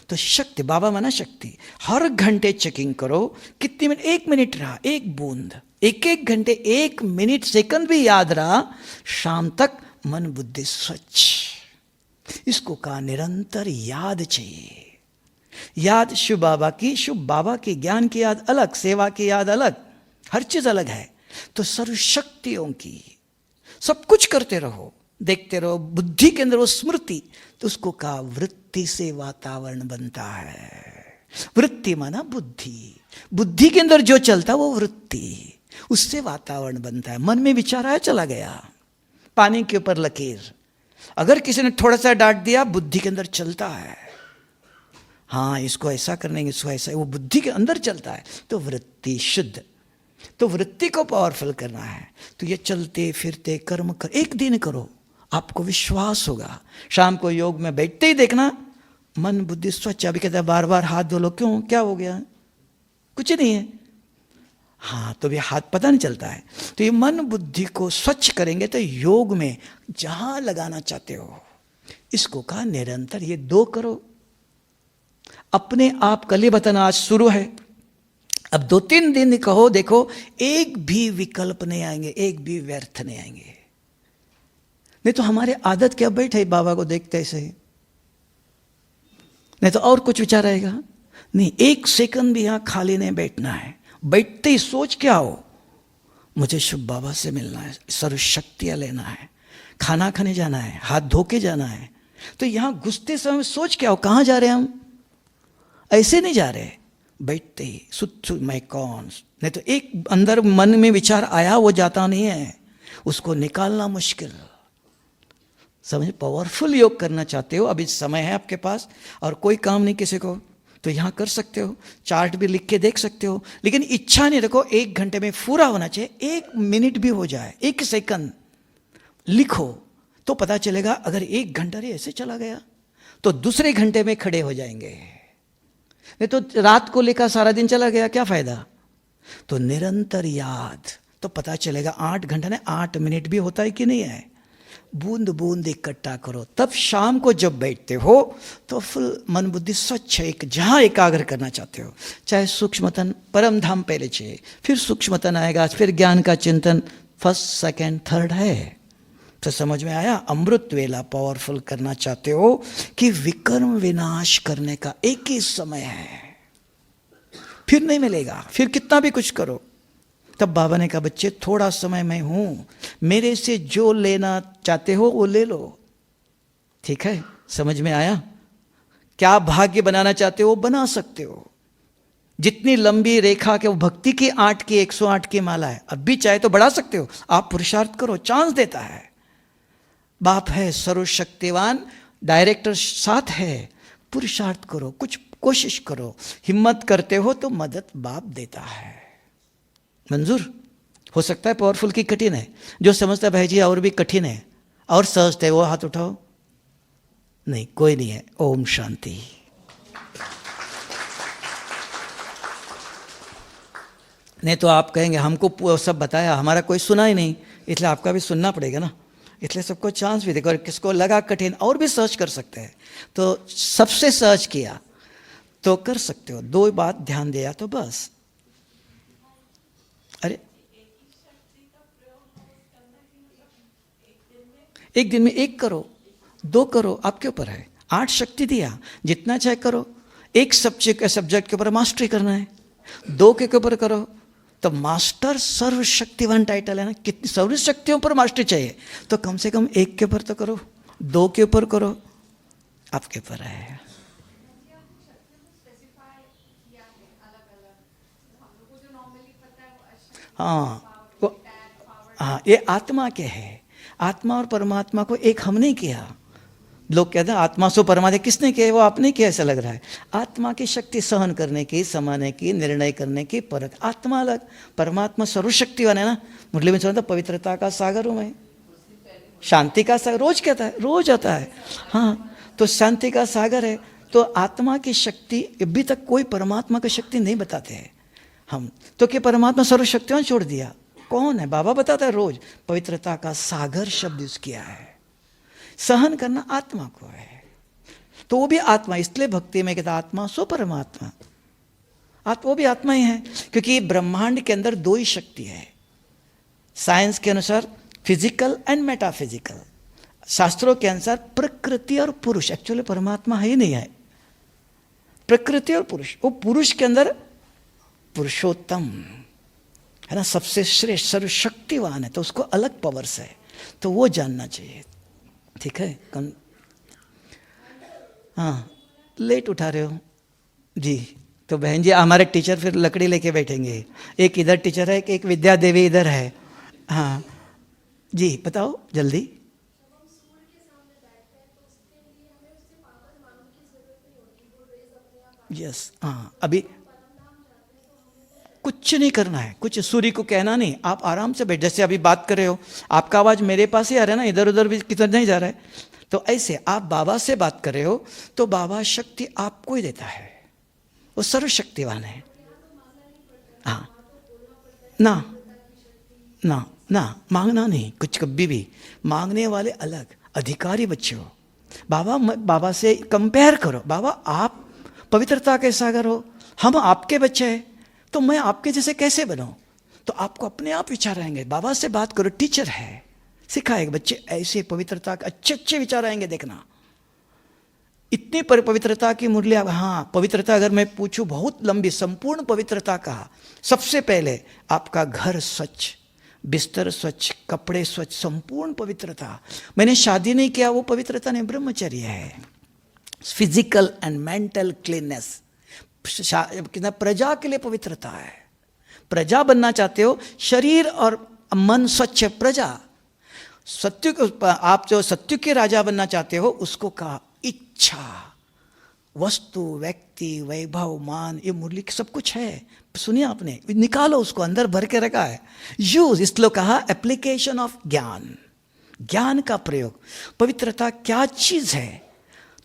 तो शक्ति, बाबा माना शक्ति। हर घंटे चेकिंग करो कितने मिनट, 1 मिनट रहा, 1 बूंद, 1 घंटे 1 मिनट सेकंड भी याद रहा, शाम तक मन बुद्धि स्वच्छ। इसको कहा निरंतर याद चाहिए। याद शिव बाबा की ज्ञान की याद अलग, सेवा की याद अलग, हर चीज अलग है। तो सर्वशक्तियों की सब कुछ करते रहो, देखते रहो, बुद्धि के अंदर वो स्मृति। तो उसको कहा वृत्ति से वातावरण बनता है। वृत्ति माना बुद्धि, बुद्धि के अंदर जो चलता वो वृत्ति, उससे वातावरण बनता है। मन में विचार आया, चला गया, पानी के ऊपर लकीर। अगर किसी ने थोड़ा सा डांट दिया, बुद्धि के अंदर चलता है, हाँ इसको ऐसा करने, इसको ऐसा, वो बुद्धि के अंदर चलता है। तो वृत्ति शुद्ध, तो वृत्ति को पावरफुल करना है। तो ये चलते फिरते कर्म कर, 1 दिन करो, आपको विश्वास होगा। शाम को योग में बैठते ही देखना मन बुद्धि स्वच्छ। अभी कहते हैं बार बार हाथ धो लो, क्यों, क्या हो गया, कुछ नहीं है, हाँ तो भी हाथ पता नहीं चलता है। तो ये मन बुद्धि को स्वच्छ करेंगे तो योग में जहां लगाना चाहते हो, इसको कहा निरंतर ये 2 करो। अपने आप, कल ही बताना आज शुरू है, अब 2-3 दिन कहो, देखो एक भी विकल्प नहीं आएंगे, एक भी व्यर्थ नहीं आएंगे। नहीं तो हमारे आदत क्या, बैठे बाबा को देखते ऐसे ही, नहीं तो और कुछ विचार आएगा नहीं। 1 सेकंड भी यहां खाली नहीं बैठना है। बैठते ही सोच क्या हो, मुझे शिव बाबा से मिलना है, सर्वशक्तियां लेना है, खाना खाने जाना है, हाथ धो के जाना है। तो यहां घुसते समय सोच क्या हो, कहां जा रहे हैं हम, ऐसे नहीं जा रहे। बैठते ही सुध मैं कौन, नहीं तो एक अंदर मन में विचार आया, वो जाता नहीं है, उसको निकालना मुश्किल। समझ, पावरफुल योग करना चाहते हो, अभी समय है आपके पास और कोई काम नहीं किसी को, तो यहां कर सकते हो, चार्ट भी लिख के देख सकते हो। लेकिन इच्छा नहीं रखो 1 घंटे में पूरा होना चाहिए, 1 मिनट भी हो जाए, 1 सेकंड लिखो तो पता चलेगा। अगर 1 घंटा ही ऐसे चला गया तो दूसरे घंटे में खड़े हो जाएंगे, नहीं तो रात को लेकर सारा दिन चला गया, क्या फायदा। तो निरंतर याद, तो पता चलेगा 8 घंटा ने 8 मिनट भी होता है कि नहीं है। बूंद बूंद इकट्ठा करो, तब शाम को जब बैठते हो तो फुल मन बुद्धि स्वच्छ, एक जहां एकाग्र करना चाहते हो, चाहे सूक्ष्मतन परम धाम पहले चाहिए, फिर सूक्ष्मतन आएगा, फिर ज्ञान का चिंतन, फर्स्ट सेकंड थर्ड है। तो समझ में आया। अमृत वेला पावरफुल करना चाहते हो कि विकर्म विनाश करने का एक ही समय है, फिर नहीं मिलेगा, फिर कितना भी कुछ करो। तब बाबा ने कहा बच्चे थोड़ा समय मैं हूं, मेरे से जो लेना चाहते हो वो ले लो, ठीक है। समझ में आया। क्या भाग्य बनाना चाहते हो वो बना सकते हो। जितनी लंबी रेखा के वो भक्ति की 8 की 108 की माला है, अब भी चाहे तो बढ़ा सकते हो। आप पुरुषार्थ करो, चांस देता है, बाप है सर्वशक्तिवान, डायरेक्टर साथ है, पुरुषार्थ करो, कुछ कोशिश करो, हिम्मत करते हो तो मदद बाप देता है। मंजूर हो सकता है पावरफुल की कठिन है, जो समझता है भाई जी और भी कठिन है और सहज है वो हाथ उठाओ। नहीं, कोई नहीं है। ओम शांति। नहीं तो आप कहेंगे हमको सब बताया, हमारा कोई सुना ही नहीं, इसलिए आपका भी सुनना पड़ेगा ना, इसलिए सबको चांस भी देगा। और किसको लगा कठिन और भी सर्च कर सकते हैं, तो सबसे सर्च किया तो कर सकते हो। 2 बात ध्यान दिया तो बस। अरे 1 दिन में 1 करो, 2 करो, आपके ऊपर है। 8 शक्ति दिया, जितना चाहे करो। 1 सब्जेक्ट के ऊपर मास्टरी करना है, 2 के ऊपर करो तो मास्टर सर्वशक्तिवान टाइटल है ना। कितनी सर्वशक्तियों पर मास्टरी चाहिए, तो कम से कम 1 के ऊपर तो करो, 2 के ऊपर करो, आपके ऊपर है। हाँ, ये आत्मा के है। आत्मा और परमात्मा को एक हमने किया। लोग कहते हैं आत्मा सो परमात्मा, किसने किया? वो आपने किया, ऐसा लग रहा है। आत्मा की शक्ति सहन करने की, समाने की, निर्णय करने की, परख। आत्मा अलग, परमात्मा सर्वशक्तिवान है ना। मुरली में सुना था पवित्रता का सागर हूँ मैं, शांति का सागर। रोज कहता है, रोज आता है। हाँ, तो शांति का सागर है, तो आत्मा की शक्ति अभी तक कोई परमात्मा की शक्ति नहीं बताते हैं हम तो, कि परमात्मा सर्वशक्तियां छोड़ दिया। कौन है? बाबा बताता है रोज, पवित्रता का सागर शब्द यूज किया है। सहन करना आत्मा को है, तो वो भी आत्मा, इसलिए भक्ति में कहता आत्मा सो परमात्मा। वो भी आत्मा ही है, क्योंकि ब्रह्मांड के अंदर दो ही शक्ति है। साइंस के अनुसार फिजिकल एंड मेटाफिजिकल, शास्त्रों के अनुसार प्रकृति और पुरुष। एक्चुअली परमात्मा है ही नहीं है, प्रकृति और पुरुष। वो पुरुष के अंदर पुरुषोत्तम है ना, सबसे श्रेष्ठ सर्वशक्तिवान है, तो उसको अलग पावर्स है, तो वो जानना चाहिए। ठीक है, हाँ लेट उठा रहे हो जी, तो बहन जी हमारे टीचर फिर लकड़ी लेके बैठेंगे। एक इधर टीचर है, एक विद्या देवी इधर है। हाँ जी बताओ जल्दी। यस हाँ, अभी कुछ नहीं करना है, कुछ सूर्य को कहना नहीं, आप आराम से बैठ, जैसे अभी बात कर रहे हो, आपका आवाज मेरे पास ही आ रहा है ना, इधर उधर भी किधर नहीं जा रहा है। तो ऐसे आप बाबा से बात कर रहे हो, तो बाबा शक्ति आपको ही देता है, वो सर्वशक्तिवान है। हाँ ना ना ना, मांगना नहीं कुछ, कभी भी। मांगने वाले अलग, अधिकारी बच्चे हो। बाबा से कंपेयर करो, बाबा आप पवित्रता के सागर हो, हम आपके बच्चे हैं, तो मैं आपके जैसे कैसे बनूं? तो आपको अपने आप विचार आएंगे। बाबा से बात करो, टीचर है, सिखाएगा बच्चे ऐसे पवित्रता के अच्छे अच्छे विचार आएंगे। देखना इतनी पवित्रता की मूल्य। हाँ पवित्रता अगर मैं पूछूं बहुत लंबी, संपूर्ण पवित्रता का, सबसे पहले आपका घर स्वच्छ, बिस्तर स्वच्छ, कपड़े स्वच्छ, संपूर्ण पवित्रता। मैंने शादी नहीं किया, वो पवित्रता नहीं, ब्रह्मचर्य है। फिजिकल एंड मेंटल क्लीननेस, प्रजा के लिए पवित्रता है। प्रजा बनना चाहते हो, शरीर और मन स्वच्छ, प्रजा सत्य। आप जो सत्य के राजा बनना चाहते हो, उसको कहा इच्छा, वस्तु, व्यक्ति, वैभव, मान, ये मुरली सब कुछ है। सुनिए आपने, निकालो उसको, अंदर भर के रखा है। यूज, इसलिए कहा एप्लीकेशन ऑफ ज्ञान, ज्ञान का प्रयोग। पवित्रता क्या चीज है,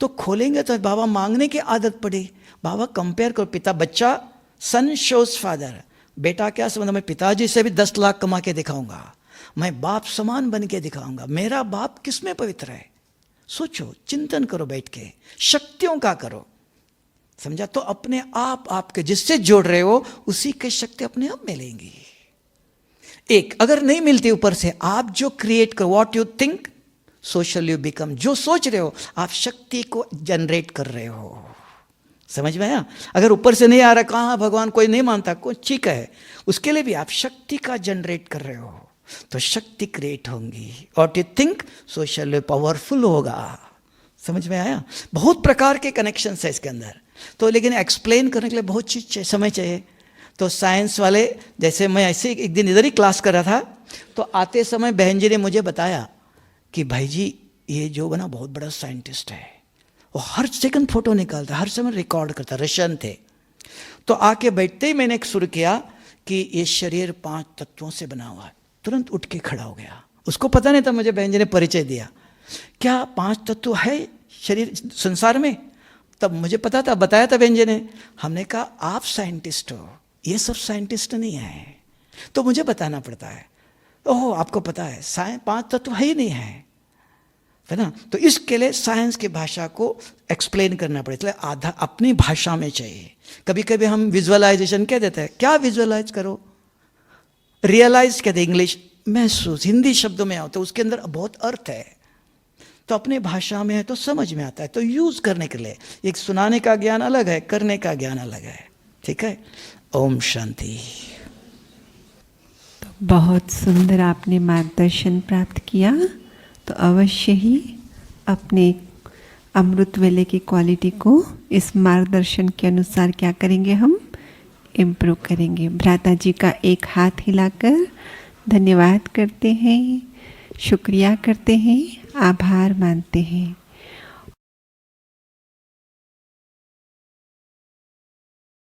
तो खोलेंगे तो बाबा मांगने की आदत पड़ी। बाबा कंपेयर करो, पिता बच्चा, सन शोज फादर, बेटा क्या समझ, मैं पिताजी से भी 10 लाख कमा के दिखाऊंगा, मैं बाप समान बन के दिखाऊंगा। मेरा बाप किसमें पवित्र है? सोचो, चिंतन करो बैठ के, शक्तियों का करो, समझा? तो अपने आप आपके जिससे जोड़ रहे हो, उसी के शक्ति अपने आप मिलेंगी। एक अगर नहीं मिलती ऊपर से, आप जो क्रिएट करो, what you think so shall you become. जो सोच रहे हो, आप शक्ति को जनरेट कर रहे हो। समझ में आया? अगर ऊपर से नहीं आ रहा, कहाँ भगवान कोई नहीं मानता, कोई ठीक है, उसके लिए भी आप शक्ति का जनरेट कर रहे हो, तो शक्ति क्रिएट होंगी। What you think so shall you, powerful होगा। समझ में आया? बहुत प्रकार के कनेक्शन है इसके अंदर, तो लेकिन एक्सप्लेन करने के लिए बहुत चीज समय चाहिए। तो साइंस वाले, जैसे मैं ऐसे एक दिन इधर ही क्लास कर रहा था, तो आते समय बहन जी ने मुझे बताया कि भाई जी ये जो बना बहुत बड़ा साइंटिस्ट है, वो हर सेकंड फोटो निकालता, हर समय रिकॉर्ड करता, रशियन थे। तो आके बैठते ही मैंने शुरू किया कि ये शरीर 5 तत्वों से बना हुआ है, तुरंत उठ के खड़ा हो गया। उसको पता नहीं था, मुझे बहन जी ने परिचय दिया, क्या 5 तत्व है शरीर संसार में? तब मुझे पता था, बताया था बहन जी ने। हमने कहा आप साइंटिस्ट हो, ये सब साइंटिस्ट नहीं है, तो मुझे बताना पड़ता है। ओह आपको पता है 5 तत्व है ही नहीं है ना? तो इसके लिए साइंस की भाषा को एक्सप्लेन करना पड़ेगा, इसलिए आधा अपनी भाषा में चाहिए। कभी कभी हम विजुअलाइजेशन कह देते हैं, क्या विजुअलाइज करो, रियलाइज कहते हैं इंग्लिश, महसूस, हिंदी शब्दों में आओ तो उसके अंदर बहुत अर्थ है, तो अपने भाषा में है तो समझ में आता है, तो यूज करने के लिए। एक सुनाने का ज्ञान अलग है, करने का ज्ञान अलग है। ठीक है, ओम शांति। तो बहुत सुंदर आपने मार्गदर्शन प्राप्त किया, तो अवश्य ही अपने अमृत वेले की क्वालिटी को इस मार्गदर्शन के अनुसार क्या करेंगे, हम इम्प्रूव करेंगे। भ्राता जी का एक हाथ हिलाकर धन्यवाद करते हैं, शुक्रिया करते हैं, आभार मानते हैं।